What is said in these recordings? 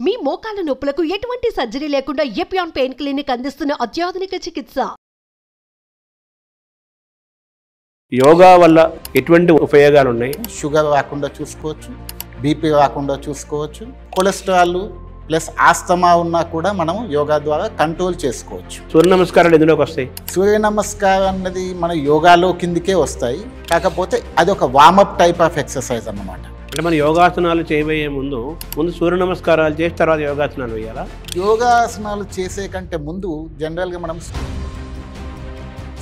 మీ మోకాల నొప్పులకు ఎటువంటి సర్జరీ లేకుండా ఎపియాన్ పెయిన్ క్లినిక్ అందిస్తున్న అత్యాధునిక చికిత్స. యోగా వల్ల ఎటువంటి ఉపయోగాలు ఉన్నాయి? షుగర్ రాకుండా చూసుకోవచ్చు, బీపీ రాకుండా చూసుకోవచ్చు, కొలెస్ట్రాల్ ప్లస్ ఆస్తమా ఉన్నా కూడా మనం యోగా ద్వారా కంట్రోల్ చేసుకోవచ్చు. సూర్య నమస్కారాలు ఎందులోకి వస్తాయి? సూర్య నమస్కారం అన్నది మన యోగాలో కిందికే వస్తాయి, కాకపోతే అది ఒక వార్మప్ టైప్ ఆఫ్ ఎక్సర్సైజ్ అన్నమాట. అంటే మన యోగాసనాలు చేయబోయే ముందు సూర్య నమస్కారాలు చేసి తర్వాత యోగాసనాలు వేయాలా? యోగాసనాలు చేసే కంటే ముందు జనరల్గా మనం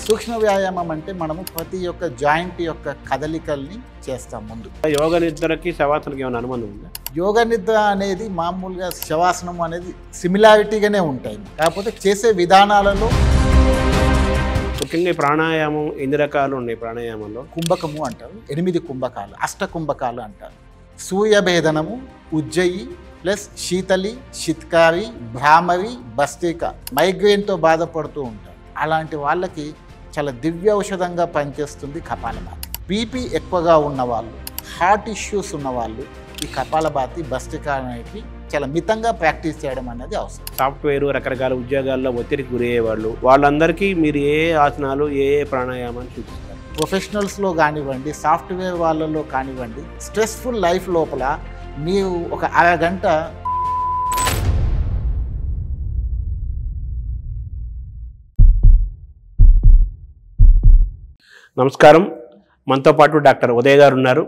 సూక్ష్మ వ్యాయామం అంటే మనము ప్రతి ఒక్క జాయింట్ యొక్క కదలికల్ని చేస్తాం ముందు. యోగ నిద్రకి శవాసనకి ఏమైనా అనుబంధం ఉందా? యోగ నిద్ర అనేది మామూలుగా శవాసనం అనేది సిమిలారిటీగానే ఉంటాయి, కాకపోతే చేసే విధానాలలో ముఖ్యంగా ఈ ప్రాణాయామం ఎన్ని రకాలు ఉన్నాయి? ప్రాణాయామంలో కుంభకము అంటారు, 8 కుంభకాలు, అష్టకుంభకాలు అంటారు. సూర్యభేదనము, ఉజ్జయి ప్లస్ శీతలి, శిత్కారి, భ్రామరి, భస్త్రిక. మైగ్రేన్తో బాధపడుతూ ఉంటారు, అలాంటి వాళ్ళకి చాలా దివ్య ఔషధంగా పనిచేస్తుంది కపాలభాతి. బీపీ ఎక్కువగా ఉన్నవాళ్ళు, హార్ట్ ఇష్యూస్ ఉన్నవాళ్ళు ఈ కపాలభాతి, భస్త్రిక అనేవి చాలా మితంగా ప్రాక్టీస్ చేయడం అనేది అవసరం. సాఫ్ట్వేర్ రకరకాల ఉద్యోగాల్లో ఒత్తిడికి గురయ్యేవాళ్ళు, వాళ్ళందరికీ మీరు ఏ ఆసనాలు ఏ ప్రాణాయామాన్ని సూచిస్తారు? ప్రొఫెషనల్స్లో కానివ్వండి, సాఫ్ట్వేర్ వాళ్ళలో కానివ్వండి, స్ట్రెస్ఫుల్ లైఫ్ లోపల మీరు ఒక అరగంట నమస్కారం. మనతో పాటు డాక్టర్ ఉదయ్ గారు ఉన్నారు.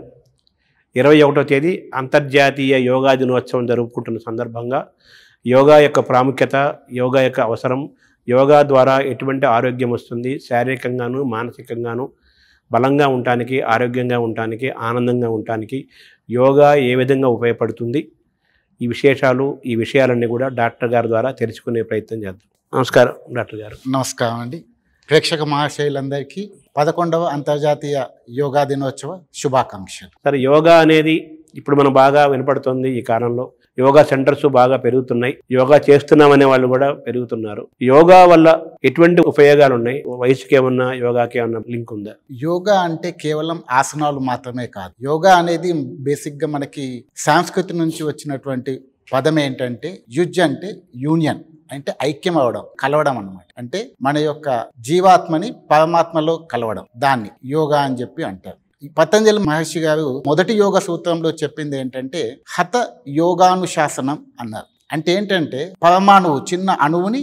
21వ తేదీ అంతర్జాతీయ యోగా దినోత్సవం జరుపుకుంటున్న సందర్భంగా యోగా యొక్క ప్రాముఖ్యత, యోగా యొక్క అవసరం, యోగా ద్వారా ఎటువంటి ఆరోగ్యం వస్తుంది, శారీరకంగాను మానసికంగాను బలంగా ఉండటానికి, ఆరోగ్యంగా ఉండటానికి, ఆనందంగా ఉండటానికి యోగా ఏ విధంగా ఉపయోగపడుతుంది, ఈ విషయాలన్నీ కూడా డాక్టర్ గారి ద్వారా తెలుసుకునే ప్రయత్నం చేద్దాం. నమస్కారం డాక్టర్ గారు. నమస్కారం అండి. ప్రేక్షక మహాశయులందరికీ 11వ అంతర్జాతీయ యోగా దినోత్సవ శుభాకాంక్షలు. సరే, యోగా అనేది ఇప్పుడు మనం బాగా వినపడుతుంది. ఈ కాలంలో యోగా సెంటర్స్ బాగా పెరుగుతున్నాయి, యోగా చేస్తున్నామనే వాళ్ళు కూడా పెరుగుతున్నారు. యోగా వల్ల ఎటువంటి ఉపయోగాలు ఉన్నాయి? వయసుకి ఏమన్నా యోగాకి ఏమన్నా లింక్ ఉందా? యోగా అంటే కేవలం ఆసనాలు మాత్రమే కాదు. యోగా అనేది బేసిక్గా మనకి సంస్కృతి నుంచి వచ్చినటువంటి పదం ఏంటంటే యుజ్ అంటే యూనియన్, అంటే ఐక్యం అవడం, కలవడం అన్నమాట. అంటే మన యొక్క జీవాత్మని పరమాత్మలో కలవడం, దాన్ని యోగా అని చెప్పి అంటారు. ఈ పతంజలి మహర్షి గారు మొదటి యోగ సూత్రంలో చెప్పింది ఏంటంటే హత యోగానుశాసనం అన్నారు. అంటే ఏంటంటే పరమాణువు, చిన్న అణువుని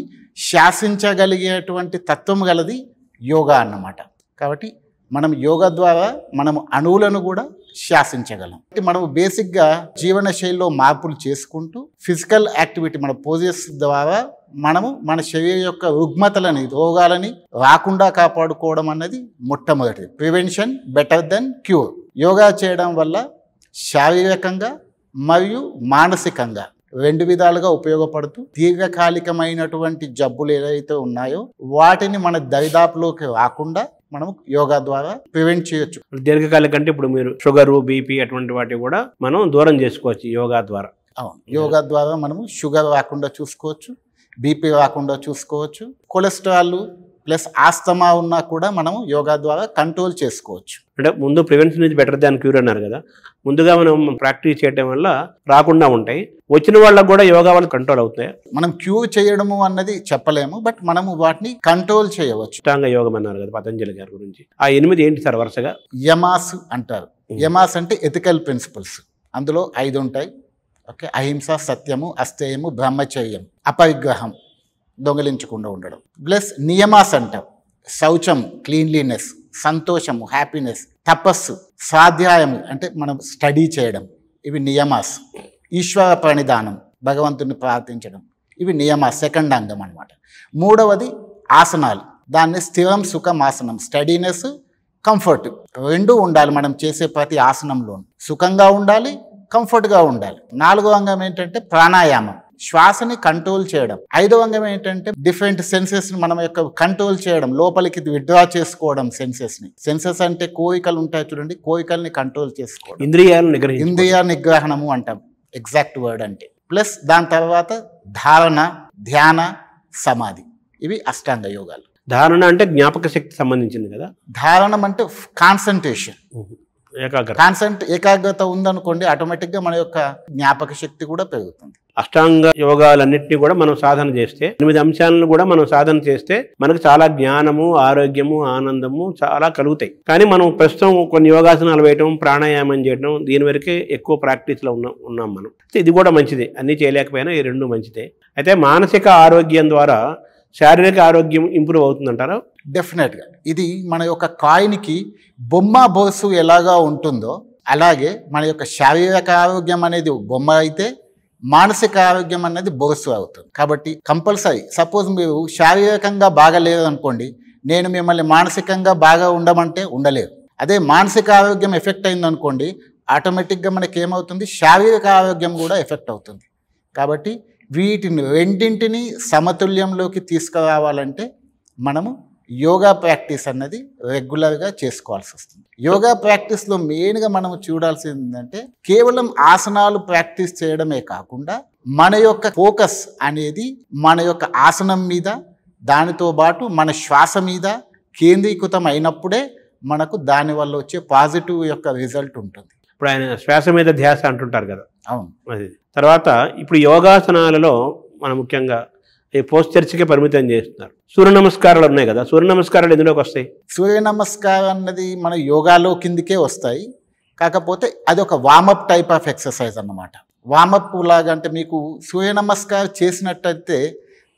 శాసించగలిగేటువంటి తత్వం గలది యోగా అన్నమాట. కాబట్టి మనం యోగా ద్వారా మనము అణువులను కూడా శాసించగలం. మనము బేసిక్గా జీవన శైలిలో మార్పులు చేసుకుంటూ ఫిజికల్ యాక్టివిటీ, మన పోజెస్ ద్వారా మనము మన శరీరం యొక్క రుగ్మతలని, రోగాలని రాకుండా కాపాడుకోవడం అన్నది మొట్టమొదటిది. Prevention better than cure. Yoga చేయడం వల్ల శారీరకంగా మరియు మానసికంగా 2 విధాలుగా ఉపయోగపడుతూ దీర్ఘకాలికమైనటువంటి జబ్బులు ఏదైతే ఉన్నాయో వాటిని మన దరిదాపులోకి రాకుండా మనం యోగా ద్వారా ప్రివెంట్ చేయొచ్చు. దీర్ఘకాలం కంటే ఇప్పుడు మీరు షుగరు, బీపీ అటువంటి వాటి కూడా మనం దూరం చేసుకోవచ్చు యోగా ద్వారా. అవును, యోగా ద్వారా మనము షుగర్ రాకుండా చూసుకోవచ్చు, బీపీ రాకుండా చూసుకోవచ్చు, కొలెస్ట్రాల్ ప్లస్ ఆస్తమా ఉన్నా కూడా మనము యోగా ద్వారా కంట్రోల్ చేసుకోవచ్చు. అంటే ముందు prevention is better than cure అన్నారు కదా. ముందుగా మనం ప్రాక్టీస్ చేయడం వల్ల రాకుండా ఉంటాయి, వచ్చిన వాళ్ళకు కూడా యోగా వల్ల కంట్రోల్ అవుతాయి. మనం క్యూర్ చేయడము అన్నది చెప్పలేము, బట్ మనము వాటిని కంట్రోల్ చేయవచ్చు. అష్టాంగ యోగం అన్నారు కదా పతంజలి గారి గురించి. ఆ 8 ఏంటి సార్ వరుసగా? యమాస్ అంటారు. యమాస్ అంటే ఎథికల్ ప్రిన్సిపల్స్. అందులో 5 ఉంటాయి. ఓకే, అహింస, సత్యము, అస్తేయము, బ్రహ్మచర్యం, అపరిగ్రహం, దొంగలించకుండా ఉండడం. ప్లస్ నియమాస్ అంటాం, శౌచం, క్లీన్లీనెస్, సంతోషము, హ్యాపీనెస్, తపస్సు, స్వాధ్యాయము అంటే మనం స్టడీ చేయడం, ఇవి నియమాస్. ఈశ్వర ప్రణిధానం, భగవంతుని ప్రార్థించడం, ఇవి నియమాస్, సెకండ్ అంగం అనమాట. 3వది ఆసనాలు, దాన్ని స్థిరం సుఖం ఆసనం, స్టడీనెస్, కంఫర్ట్ 2 ఉండాలి మనం చేసే ప్రతి ఆసనంలో. సుఖంగా ఉండాలి, కంఫర్ట్గా ఉండాలి. 4వ అంగం ఏంటంటే ప్రాణాయామం, శ్వాసని కంట్రోల్ చేయడం. 5వ అంగం ఏంటంటే డిఫరెంట్ సెన్సెస్ మనం యొక్క కంట్రోల్ చేయడం, లోపలికి విత్డ్రా చేసుకోవడం సెన్సెస్ని. సెన్సెస్ అంటే కోరికలు ఉంటాయి చూడండి, కోరికల్ని కంట్రోల్ చేసుకోవడం, ఇంద్రియ నిగ్రహణము అంటాం, ఎగ్జాక్ట్ వర్డ్ అంటే. ప్లస్ దాని తర్వాత ధారణ, ధ్యాన, సమాధి, ఇవి అష్టాంగ యోగాలు. ధారణ అంటే జ్ఞాపక శక్తి సంబంధించింది కదా. ధారణం అంటే కాన్సన్ట్రేషన్, ఏకాగ్రత ఉందనుకోండి, ఆటోమేటిక్గా మన యొక్క జ్ఞాపక శక్తి కూడా పెరుగుతుంది. అష్టాంగ యోగాలన్నింటినీ కూడా మనం సాధన చేస్తే, 8 అంశాలను కూడా మనం సాధన చేస్తే మనకు చాలా జ్ఞానము, ఆరోగ్యము, ఆనందము చాలా కలుగుతాయి. కానీ మనం ప్రస్తుతం కొన్ని యోగాసనాలు వేయటం, ప్రాణాయామం చేయడం, దీని వరకే ఎక్కువ ప్రాక్టీస్లో ఉన్నాం మనం. ఇది కూడా మంచిదే, అన్నీ చేయలేకపోయినా ఈ రెండు మంచిదే. అయితే మానసిక ఆరోగ్యం ద్వారా శారీరక ఆరోగ్యం ఇంప్రూవ్ అవుతుందంటారా? డెఫినెట్గా. ఇది మన యొక్క కాయిన్కి బొమ్మ బొరుసు ఎలాగా ఉంటుందో అలాగే మన యొక్క శారీరక ఆరోగ్యం అనేది బొమ్మ అయితే మానసిక ఆరోగ్యం అనేది బొరుసు అవుతుంది. కాబట్టి కంపల్సరీ, సపోజ్ మీరు శారీరకంగా బాగలేదు అనుకోండి, నేను మిమ్మల్ని మానసికంగా బాగా ఉండమంటే ఉండలేరు. అదే మానసిక ఆరోగ్యం ఎఫెక్ట్ అయింది అనుకోండి, ఆటోమేటిక్గా మనకి ఏమవుతుంది, శారీరక ఆరోగ్యం కూడా ఎఫెక్ట్ అవుతుంది. కాబట్టి వీటిని రెండింటిని సమతుల్యంలోకి తీసుకురావాలంటే మనము యోగా ప్రాక్టీస్ అన్నది రెగ్యులర్గా చేసుకోవాల్సి వస్తుంది. యోగా ప్రాక్టీస్లో మెయిన్గా మనం చూడాల్సింది ఏంటంటే కేవలం ఆసనాలు ప్రాక్టీస్ చేయడమే కాకుండా మన యొక్క ఫోకస్ అనేది మన యొక్క ఆసనం మీద, దానితో పాటు మన శ్వాస మీద కేంద్రీకృతం అయినప్పుడే మనకు దానివల్ల వచ్చే పాజిటివ్ యొక్క రిజల్ట్ ఉంటుంది. ఇప్పుడు ఆయన శ్వాస మీద ధ్యాస అంటుంటారు కదా. అవును. అది తర్వాత ఇప్పుడు యోగాసనాలలో మనం ముఖ్యంగా ఈ పోస్చర్స్కే పరిమితం చేస్తున్నారు. సూర్య నమస్కారాలు ఉన్నాయి కదా, సూర్య నమస్కారాలు ఎందులోకి వస్తాయి? సూర్య నమస్కారం అన్నది మన యోగాలో కిందికే వస్తాయి. కాకపోతే అది ఒక వామప్ టైప్ ఆఫ్ ఎక్సర్సైజ్ అన్నమాట. వామప్ లాగా అంటే మీకు సూర్య నమస్కారం చేసినట్టయితే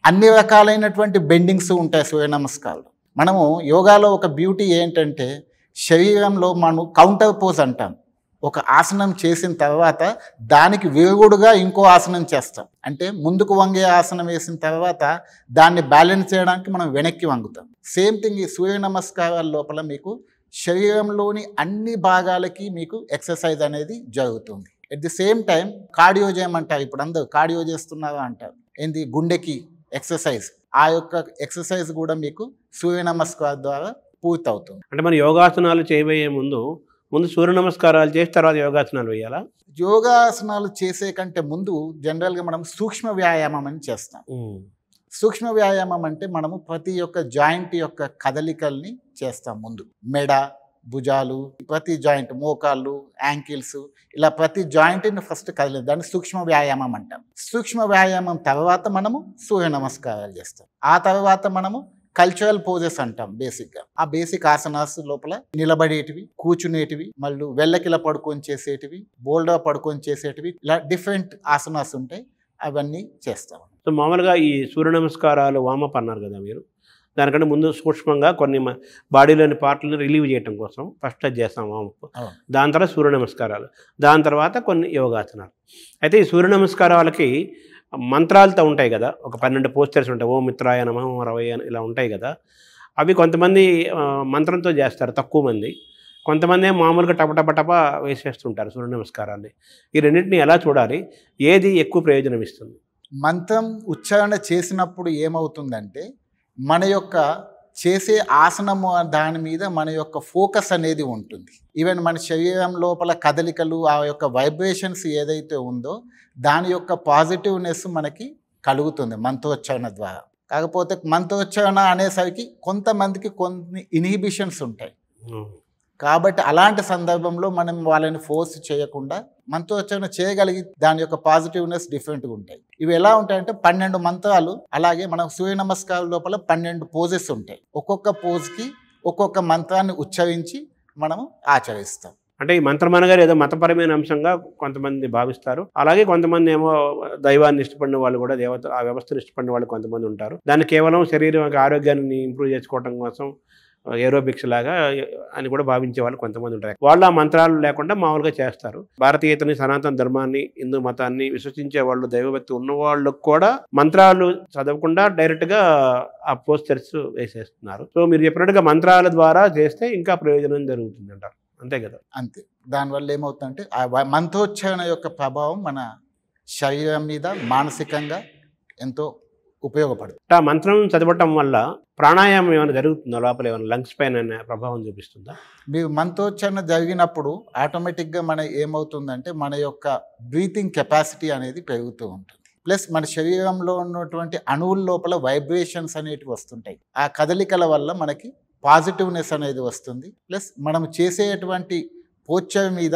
అన్ని రకాలైనటువంటి బెండింగ్స్ ఉంటాయి సూర్య నమస్కారాలు. మనము యోగాలో ఒక బ్యూటీ ఏంటంటే శరీరంలో మనం కౌంటర్ పోజ్ అంటాం. ఒక ఆసనం చేసిన తర్వాత దానికి విరుగుడుగా ఇంకో ఆసనం చేస్తాం. అంటే ముందుకు వంగే ఆసనం వేసిన తర్వాత దాన్ని బ్యాలెన్స్ చేయడానికి మనం వెనక్కి వంగుతాం. సేమ్ థింగ్ ఈ సూర్య నమస్కారాల లోపల మీకు శరీరంలోని అన్ని భాగాలకి మీకు ఎక్సర్సైజ్ అనేది జరుగుతుంది. At the same time cardio చేయమంటారు. ఇప్పుడు అందరూ కార్డియో చేస్తున్నారు అంటారు. ఏంది, గుండెకి ఎక్సర్సైజ్. ఆ యొక్క ఎక్సర్సైజ్ కూడా మీకు సూర్య నమస్కారం ద్వారా పూర్తవుతుంది. అంటే మన యోగాసనాలు చేయబోయే ముందు సూర్య నమస్కారాలు చేసి తర్వాత యోగాసనాలు వేయాలా? యోగాసనాలు చేసే కంటే ముందు జనరల్గా మనం సూక్ష్మ వ్యాయామం అని చేస్తాం. సూక్ష్మ వ్యాయామం అంటే మనము ప్రతి ఒక్క జాయింట్ యొక్క కదలికల్ని చేస్తాం. ముందు మెడ, భుజాలు, ప్రతి జాయింట్, మోకాళ్ళు, యాంకిల్స్, ఇలా ప్రతి జాయింట్ని ఫస్ట్ కదిలి దాన్ని సూక్ష్మ వ్యాయామం అంటాం. సూక్ష్మ వ్యాయామం తర్వాత మనము సూర్య నమస్కారాలు చేస్తాం. ఆ తర్వాత మనము కల్చరల్ పోజెస్ అంటాం. బేసిక్గా ఆ బేసిక్ ఆసనాస్ లోపల నిలబడేటివి, కూర్చునేటివి, మళ్ళీ వెళ్ళకిలా పడుకొని చేసేటివి, బోల్డా పడుకొని చేసేటివి, ఇలా డిఫరెంట్ ఆసనాస్ ఉంటాయి. అవన్నీ చేస్తాం. సో మామూలుగా ఈ సూర్య నమస్కారాలు వామప్ అన్నారు కదా మీరు, దానికంటే ముందు సూక్ష్మంగా కొన్ని బాడీలోని పార్ట్లను రిలీవ్ చేయడం కోసం ఫస్ట్ అది చేస్తాం వామప్. దాని తర్వాత సూర్య నమస్కారాలు, దాని తర్వాత కొన్ని యోగాసనాలు. అయితే ఈ సూర్య నమస్కారాలకి మంత్రాలతో ఉంటాయి కదా, ఒక 12 పోస్టర్స్ ఉంటాయి. ఓం మిత్రాయ నమః, ఓం రవయ్య ఇలా ఉంటాయి కదా. అవి కొంతమంది మంత్రంతో చేస్తారు, తక్కువ మంది. కొంతమంది మామూలుగా టప వేసేస్తుంటారు సూర్య నమస్కారాన్ని. ఈ రెండింటిని ఎలా చూడాలి, ఏది ఎక్కువ ప్రయోజనం ఇస్తుంది? మంత్రం ఉచ్చారణ చేసినప్పుడు ఏమవుతుందంటే మన యొక్క చేసే ఆసనము దాని మీద మన యొక్క ఫోకస్ అనేది ఉంటుంది. ఈవెన్ మన శరీరం లోపల కదలికలు, ఆ యొక్క వైబ్రేషన్స్ ఏదైతే ఉందో దాని యొక్క పాజిటివ్నెస్ మనకి కలుగుతుంది మంత్రోచ్చారణ ద్వారా. కాకపోతే మంత్రోచ్చారణ అనేసరికి కొంతమందికి కొన్ని ఇన్హిబిషన్స్ ఉంటాయి. కాబట్టి అలాంటి సందర్భంలో మనం వాళ్ళని ఫోర్స్ చేయకుండా మంత్రోచ్చారణ చేయగలిగి దాని యొక్క పాజిటివ్నెస్ డిఫరెంట్గా ఉంటాయి. ఇవి ఎలా ఉంటాయంటే 12 మంత్రాలు, అలాగే మనం సూర్య నమస్కారం లోపల 12 పోజెస్ ఉంటాయి. ఒక్కొక్క పోజ్కి ఒక్కొక్క మంత్రాన్ని ఉచ్చరించి మనము ఆచరిస్తాం. అంటే ఈ మంత్రం అనగానే ఏదో మతపరమైన అంశంగా కొంతమంది భావిస్తారు. అలాగే కొంతమంది ఏమో దైవాన్ని ఇష్టపడిన వాళ్ళు కూడా, దేవత ఆ వ్యవస్థను ఇష్టపడిన వాళ్ళు కొంతమంది ఉంటారు. దాన్ని కేవలం శరీరం యొక్క ఆరోగ్యాన్ని ఇంప్రూవ్ చేసుకోవడం కోసం ఏరోబిక్స్ లాగా అని కూడా భావించే వాళ్ళు కొంతమంది ఉంటారు. వాళ్ళు ఆ మంత్రాలు లేకుండా మామూలుగా చేస్తారు. భారతీయతని, సనాతన ధర్మాన్ని, హిందూ మతాన్ని విశ్వసించే వాళ్ళు, దైవభక్తి ఉన్న వాళ్ళు కూడా మంత్రాలు చదవకుండా డైరెక్ట్గా ఆ పోస్టర్స్ వేసేస్తున్నారు. సో మీరు చెప్పినట్టుగా మంత్రాల ద్వారా చేస్తే ఇంకా ప్రయోజనం జరుగుతుంది అంటారు, అంతే కదా? అంతే. దానివల్ల ఏమవుతుందంటే ఆ మంత్రోచ్చారణ యొక్క ప్రభావం మన శరీరం మీద మానసికంగా ఎంతో ఉపయోగపడుతుంది. ఆ మంత్రం చదవటం వల్ల ప్రాణాయామం ఏమైనా జరుగుతుందా లోపల, ఏమైనా లంగ్స్ పైన ప్రభావం చూపిస్తుందా? మీరు మంత్రోచ్చారణ జరిగినప్పుడు ఆటోమేటిక్గా మన ఏమవుతుందంటే మన యొక్క బ్రీతింగ్ కెపాసిటీ అనేది పెరుగుతూ ఉంటుంది. ప్లస్ మన శరీరంలో ఉన్నటువంటి అణువుల లోపల వైబ్రేషన్స్ అనేటివి వస్తుంటాయి. ఆ కదలికల వల్ల మనకి పాజిటివ్నెస్ అనేది వస్తుంది. ప్లస్ మనం చేసేటువంటి పోస్చర్ మీద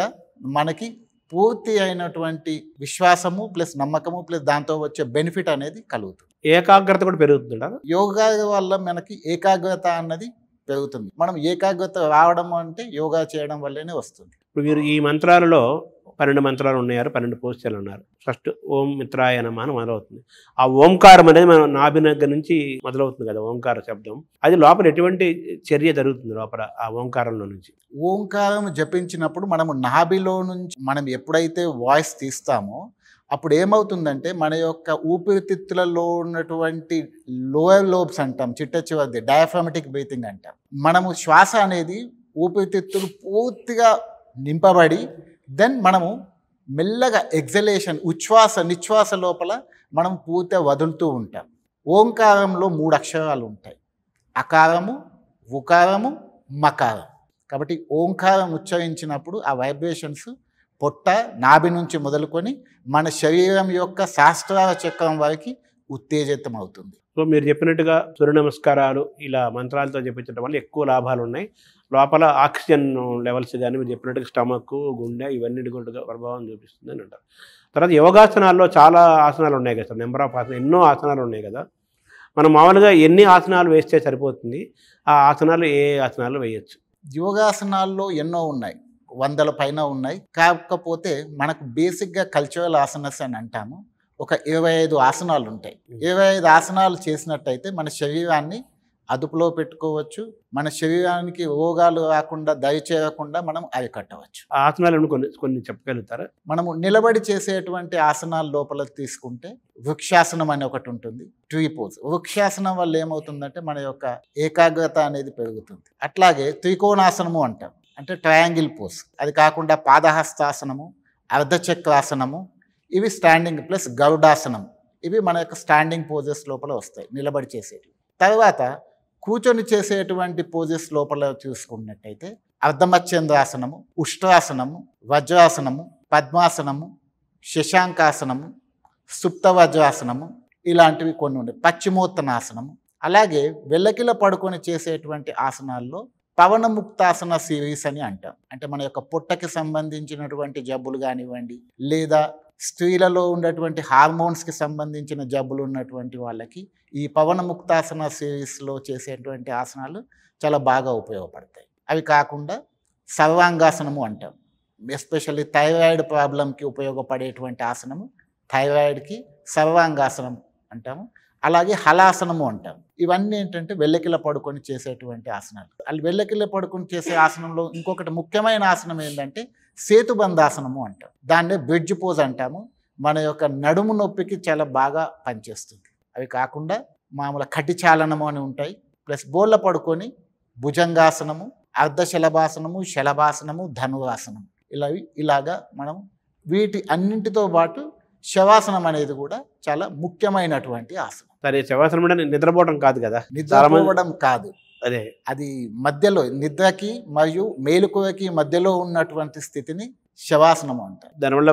మనకి పూర్తి అయినటువంటి విశ్వాసము ప్లస్ నమ్మకము ప్లస్ దాంతో వచ్చే బెనిఫిట్ అనేది కలుగుతుంది. ఏకాగ్రత కూడా పెరుగుతుందా? యోగా వల్ల మనకి ఏకాగ్రత అన్నది పెరుగుతుంది. మనం ఏకాగ్రత రావడం అంటే యోగా చేయడం వల్లనే వస్తుంది. ఇప్పుడు మీరు ఈ మంత్రాలలో 12 మంత్రాలు ఉన్నారు, 12 పోస్చర్లు ఉన్నారు. ఫస్ట్ ఓం మిత్రాయ నమః అని మొదలవుతుంది. ఆ ఓంకారం అనేది మన నాభి దగ్గర నుంచి మొదలవుతుంది కదా, ఓంకార శబ్దం. అది లోపల ఎటువంటి చర్య జరుగుతుంది లోపల ఆ ఓంకారంలో నుంచి? ఓంకారం జపించినప్పుడు మనము నాభిలో నుంచి మనం ఎప్పుడైతే వాయిస్ తీస్తామో అప్పుడు ఏమవుతుందంటే మన యొక్క ఊపిరితిత్తులలో ఉన్నటువంటి లోయర్ లోబ్స్ అంటాం, చిట్ట చివరిది డయాఫ్రామటిక్ బ్రీతింగ్ అంటాం. మనము శ్వాస అనేది ఊపిరితిత్తులు పూర్తిగా నింపబడి దెన్ మనము మెల్లగా ఎగ్జలేషన్ ఉచ్ఛ్వాస నిశ్వాస లోపల మనం పూర్తిగా వదులుతూ ఉంటాం. ఓంకారంలో 3 అక్షరాలు ఉంటాయి, అకారము, ఉకారము, మకారం. కాబట్టి ఓంకారం ఉచ్చరించినప్పుడు ఆ వైబ్రేషన్స్ పొట్ట నాభి నుంచి మొదలుకొని మన శరీరం యొక్క సహస్రార చక్రం వరకు ఉత్తేజితం అవుతుంది. సో మీరు చెప్పినట్టుగా సూర్య నమస్కారాలు ఇలా మంత్రాలతో చెప్పించడం వల్ల ఎక్కువ లాభాలు ఉన్నాయి. లోపల ఆక్సిజన్ లెవెల్స్ కానీ మీరు చెప్పినట్టుగా స్టమక్, గుండె ఇవన్నీ కూడా ప్రభావం చూపిస్తుంది అని అంటారు. తర్వాత యోగాసనాల్లో చాలా ఆసనాలు ఉన్నాయి కదా సార్, నెంబర్ ఆఫ్ ఆసనాలు, ఎన్నో ఆసనాలు ఉన్నాయి కదా. మనం మామూలుగా ఎన్ని ఆసనాలు వేస్తే సరిపోతుంది? ఆ ఆసనాలు ఏ ఆసనాలు వేయచ్చు? యోగాసనాల్లో ఎన్నో ఉన్నాయి, 100 పైన ఉన్నాయి. కాకపోతే మనకు బేసిక్గా కల్చరల్ ఆసనస్ అని అంటాము. ఒక 25 ఆసనాలు ఉంటాయి. 25 ఆసనాలు చేసినట్టయితే మన శరీరాన్ని అదుపులో పెట్టుకోవచ్చు, మన శరీరానికి రోగాలు రాకుండా దయచేయకుండా మనం అరికట్టవచ్చు. ఆ ఆసనాలను కొన్ని చెప్పగలుగుతారా? మనము నిలబడి చేసేటువంటి ఆసనాల లోపల తీసుకుంటే వృక్షాసనం అని ఒకటి ఉంటుంది, ట్రీ పోజ్. వృక్షాసనం వల్ల ఏమవుతుందంటే మన యొక్క ఏకాగ్రత అనేది పెరుగుతుంది. అట్లాగే త్రికోణాసనము అంటాం, అంటే ట్రయాంగిల్ పోజ్. అది కాకుండా పాదహస్తాసనము, అర్ధచక్రాసనము, ఇవి స్టాండింగ్ ప్లస్ గరుడాసనం. ఇవి మన యొక్క స్టాండింగ్ పోజెస్ లోపల వస్తాయి, నిలబడి చేసేవి. తర్వాత కూర్చొని చేసేటువంటి పోజెస్ లోపల చూసుకున్నట్టయితే అర్ధమత్స్యంద్రాసనము, ఉష్ట్రాసనము, వజ్రాసనము, పద్మాసనము, శశాంకాసనము, సుప్త వజ్రాసనము, ఇలాంటివి కొన్ని ఉన్నాయి. పశ్చిమోత్తనాసనము. అలాగే వెల్లకిల పడుకొని చేసేటువంటి ఆసనాల్లో పవనముక్తాసన సిరీస్ అని అంటాం. అంటే మన యొక్క పొట్టకి సంబంధించినటువంటి జబ్బులు కానివ్వండి, లేదా స్త్రీలలో ఉన్నటువంటి హార్మోన్స్కి సంబంధించిన జబ్బులు ఉన్నటువంటి వాళ్ళకి ఈ పవనముక్తాసన సిరీస్లో చేసేటువంటి ఆసనాలు చాలా బాగా ఉపయోగపడతాయి. అవి కాకుండా సర్వాంగాసనము అంటాం, ఎస్పెషల్లీ థైరాయిడ్ ప్రాబ్లంకి ఉపయోగపడేటువంటి ఆసనము, థైరాయిడ్కి సర్వాంగాసనం అంటాము. అలాగే హలాసనము అంటాం. ఇవన్నీ ఏంటంటే వెల్లకిల పడుకొని చేసేటువంటి ఆసనాలు. అది వెల్లకిల పడుకొని చేసే ఆసనంలో ఇంకొకటి ముఖ్యమైన ఆసనం ఏంటంటే సేతుబంధాసనము అంటాం. దాన్నే బ్రిడ్జ్ పోజ్ అంటాము. మన యొక్క నడుము నొప్పికి చాలా బాగా పనిచేస్తుంది. అవి కాకుండా మామూలు కటిచాలనము అని ఉంటాయి, ప్లస్ బోళ్ళ పడుకొని భుజంగాసనము, అర్ధశలభాసనము, శలభాసనము, ధనురాసనము, ఇలాగా మనం వీటి అన్నింటితో పాటు శవాసనం అనేది కూడా చాలా ముఖ్యమైనటువంటి ఆసనం. సరే, శవాసనం అంటే నిద్రపోవడం కాదు కదా? నిద్రపోవడం కాదు, అదే అది మధ్యలో నిద్రకి మరియు మేలుకోవకి మధ్యలో ఉన్నటువంటి స్థితిని శవాసనం అంటారు. దానివల్ల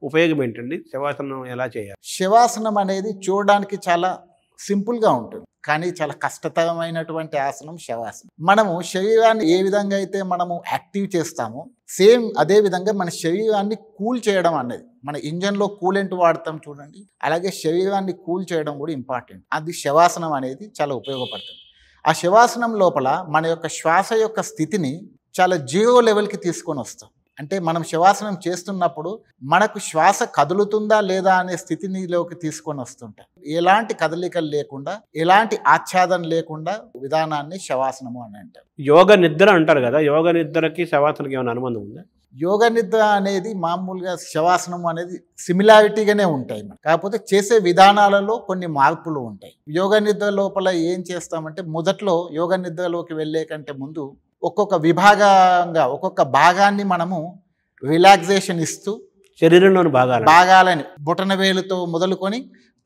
ఉపయోగం ఏంటండి? శవాసనం ఎలా చేయాలి? శవాసనం అనేది చూడడానికి చాలా సింపుల్గా ఉంటుంది, కానీ చాలా కష్టతరమైనటువంటి ఆసనం శవాసనం. మనము శరీరాన్ని ఏ విధంగా అయితే మనము యాక్టివ్ చేస్తామో సేమ్ అదే విధంగా మన శరీరాన్ని కూల్ చేయడం అనేది, మన ఇంజన్లో కూలెంట్ వాడతాం చూడండి, అలాగే శరీరాన్ని కూల్ చేయడం కూడా ఇంపార్టెంట్. అది శవాసనం అనేది చాలా ఉపయోగపడుతుంది. ఆ శవాసనం లోపల మన యొక్క శ్వాస యొక్క స్థితిని చాలా 0 లెవెల్కి తీసుకొని వస్తాం. అంటే మనం శవాసనం చేస్తున్నప్పుడు మనకు శ్వాస కదులుతుందా లేదా అనే స్థితిలోకి తీసుకొని వస్తుంటాం. ఎలాంటి కదలికలు లేకుండా, ఎలాంటి ఆచ్ఛాదన లేకుండా విధానాన్ని శవాసనము అని అంటారు. యోగ నిద్ర అంటారు కదా, యోగ నిద్రకి శవాసనకి ఏమైనా అనుబంధం ఉందా? యోగ నిద్ర అనేది మామూలుగా శవాసనం అనేది సిమిలారిటీగానే ఉంటాయి, కాకపోతే చేసే విధానాలలో కొన్ని మార్పులు ఉంటాయి. యోగ నిద్ర లోపల ఏం చేస్తామంటే మొదట్లో యోగ నిద్రలోకి వెళ్ళే కంటే ముందు ఒక్కొక్క విభాగంగా ఒక్కొక్క భాగాన్ని మనము రిలాక్సేషన్ ఇస్తూ శరీరంలోని భాగాలని బొటన వేలుతో మొదలుకొని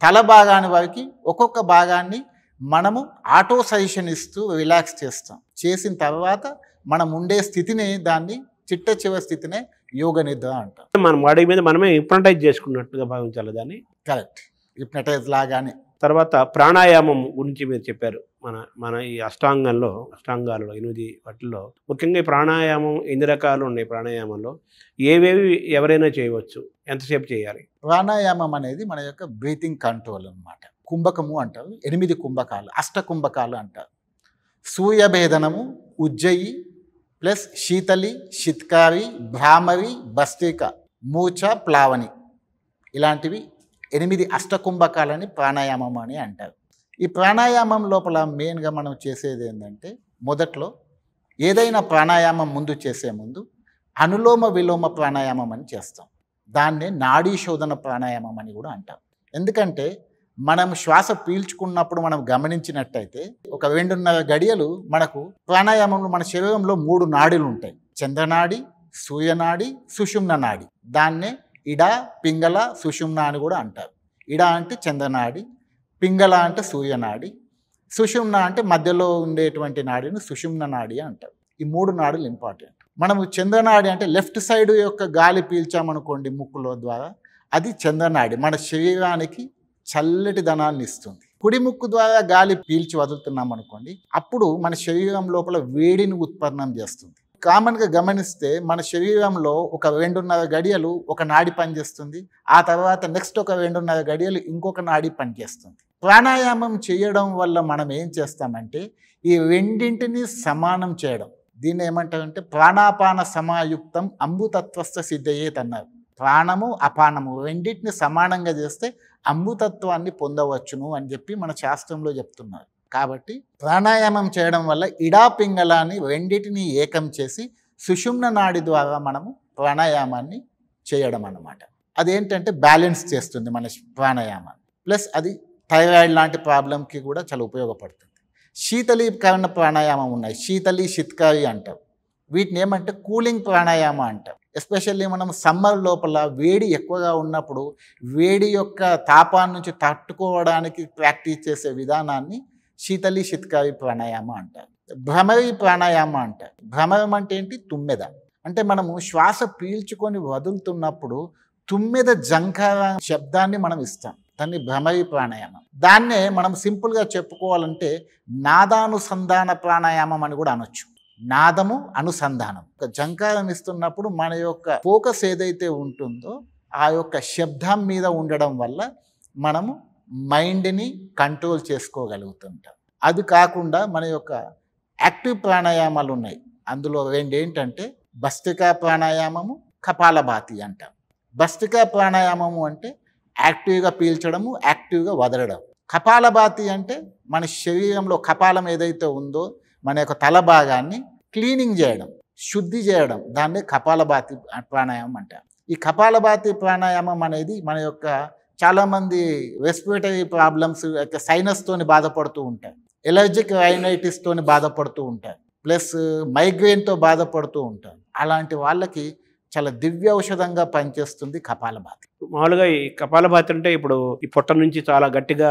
తల భాగాన్ని వరకు ఒక్కొక్క భాగాన్ని మనము ఆటో సజెషన్ ఇస్తూ రిలాక్స్ చేస్తాం. చేసిన తర్వాత మనం ఉండే స్థితిని, దాన్ని చిట్ట చివరి స్థితినే యోగ నిద్ర అంటాం. మన బాడీ మీద మనమే హిప్నటైజ్ చేసుకున్నట్టుగా భావించాలి దాన్ని. కరెక్ట్, హిప్నటైజ్ లాగానే. తర్వాత ప్రాణాయామం గురించి మీరు చెప్పారు. మన మన ఈ అష్టాంగాలలో 8 వాటిల్లో ముఖ్యంగా ఈ ప్రాణాయామం ఎన్ని రకాలు ఉన్నాయి? ప్రాణాయామంలో ఏవేవి ఎవరైనా చేయవచ్చు? ఎంతసేపు చేయాలి? ప్రాణాయామం అనేది మన యొక్క బ్రీతింగ్ కంట్రోల్ అన్నమాట. కుంభకము అంటారు, 8 కుంభకాలు, అష్టకుంభకాలు అంటారు. సూర్యభేదనము, ఉజ్జయి ప్లస్ శీతలి, శిత్కారి, భ్రామరి, భస్త్రిక, మూచ, ప్లావని, ఇలాంటివి 8 అష్టకుంభకాలని ప్రాణాయామం అని అంటారు. ఈ ప్రాణాయామం లోపల మెయిన్గా మనం చేసేది ఏంటంటే, మొదట్లో ఏదైనా ప్రాణాయామం ముందు చేసే ముందు అనులోమ విలోమ ప్రాణాయామం అని చేస్తాం. దాన్నే నాడీ శోధన ప్రాణాయామం అని కూడా అంటాం. ఎందుకంటే మనం శ్వాస పీల్చుకున్నప్పుడు మనం గమనించినట్టయితే ఒక 2.5 గడియలు మనకు ప్రాణాయామంలో మన శరీరంలో 3 నాడీలు ఉంటాయి. చంద్రనాడి, సూర్యనాడి, సుషుమ్న నాడి. దాన్నే ఇడ, పింగళ, సుషుమ్న అని కూడా అంటారు. ఇడ అంటే చంద్రనాడి, పింగళ అంటే సూర్యనాడి, సుషుమ్న అంటే మధ్యలో ఉండేటువంటి నాడిని సుషుమ్న నాడి అంటారు. ఈ 3 నాడులు ఇంపార్టెంట్. మనము చంద్రనాడి అంటే లెఫ్ట్ సైడ్ యొక్క గాలి పీల్చామనుకోండి ముక్కులో ద్వారా, అది చంద్రనాడి, మన శరీరానికి చల్లటి ధనాన్ని ఇస్తుంది. కుడి ముక్కు ద్వారా గాలి పీల్చి వదులుతున్నాం అనుకోండి, అప్పుడు మన శరీరం లోపల వేడిని ఉత్పన్నం చేస్తుంది. కామన్గా గమనిస్తే మన శరీరంలో ఒక 2.5 గడియలు ఒక నాడి పనిచేస్తుంది, ఆ తర్వాత నెక్స్ట్ ఒక 2.5 గడియలు ఇంకొక నాడి పనిచేస్తుంది. ప్రాణాయామం చేయడం వల్ల మనం ఏం చేస్తామంటే ఈ రెండింటిని సమానం చేయడం. దీన్ని ఏమంటారంటే ప్రాణాపాన సమాయుక్తం అమృతత్వస్థ సిద్ధయేత్ అన్నారు. ప్రాణము అపానము రెండింటిని సమానంగా చేస్తే అమృతత్వాన్ని పొందవచ్చును అని చెప్పి మన శాస్త్రంలో చెప్తున్నారు. కాబట్టి ప్రాణాయామం చేయడం వల్ల ఇడా పింగళాన్ని రెండింటిని ఏకం చేసి సుషుమ్న నాడి ద్వారా మనము ప్రాణాయామాన్ని చేయడం అన్నమాట. అదేంటంటే బ్యాలెన్స్ చేస్తుంది మన ప్రాణాయామాన్ని. ప్లస్ అది థైరాయిడ్ లాంటి ప్రాబ్లంకి కూడా చాలా ఉపయోగపడుతుంది. శీతలీకరణ ప్రాణాయామం ఉన్నాయి, శీతలి, శిత్కారి అంటారు. వీటిని ఏమంటే కూలింగ్ ప్రాణాయామ అంటారు. ఎస్పెషల్లీ మనం సమ్మర్ లోపల వేడి ఎక్కువగా ఉన్నప్పుడు వేడి యొక్క తాపాన్ని నుంచి తట్టుకోవడానికి ప్రాక్టీస్ చేసే విధానాన్ని శీతలి, శిత్కారి ప్రాణాయామ అంటారు. భ్రమరి ప్రాణాయామ అంటారు. భ్రమరం అంటే ఏంటి? తుమ్మెద. అంటే మనము శ్వాస పీల్చుకొని వదులుతున్నప్పుడు తుమ్మెద జంకార శబ్దాన్ని మనం ఇస్తాం, దాన్ని భ్రమరి ప్రాణాయామం. దాన్నే మనం సింపుల్గా చెప్పుకోవాలంటే నాదానుసంధాన ప్రాణాయామం అని కూడా అనొచ్చు. నాదము అనుసంధానం. ఒక జంకారం ఇస్తున్నప్పుడు మన యొక్క ఫోకస్ ఏదైతే ఉంటుందో ఆ యొక్క శబ్దం మీద ఉండడం వల్ల మనము మైండ్ని కంట్రోల్ చేసుకోగలుగుతుంటాం. అది కాకుండా మన యొక్క యాక్టివ్ ప్రాణాయామాలు ఉన్నాయి. అందులో 2 ఏంటంటే భస్త్రికా ప్రాణాయామము, కపాలభాతి అంటాం. భస్త్రికా ప్రాణాయామము అంటే యాక్టివ్గా పీల్చడము, యాక్టివ్గా వదలడం. కపాలభాతి అంటే మన శరీరంలో కపాలం ఏదైతే ఉందో మన యొక్క తల భాగాన్ని క్లీనింగ్ చేయడం, శుద్ధి చేయడం, దాన్నే కపాలభాతి ప్రాణాయామం అంటారు. ఈ కపాలభాతి ప్రాణాయామం అనేది మన యొక్క చాలామంది రెస్పిరేటరీ ప్రాబ్లమ్స్, సైనస్తోని బాధపడుతూ ఉంటారు, ఎలర్జిక్ రైనైటిస్తోని బాధపడుతూ ఉంటారు, ప్లస్ మైగ్రేన్తో బాధపడుతూ ఉంటారు. అలాంటి వాళ్ళకి చాలా దివ్య ఔషధంగా పనిచేస్తుంది కపాలభాతి. మామూలుగా ఈ కపాలభాతి అంటే ఇప్పుడు ఈ పొట్ట నుంచి చాలా గట్టిగా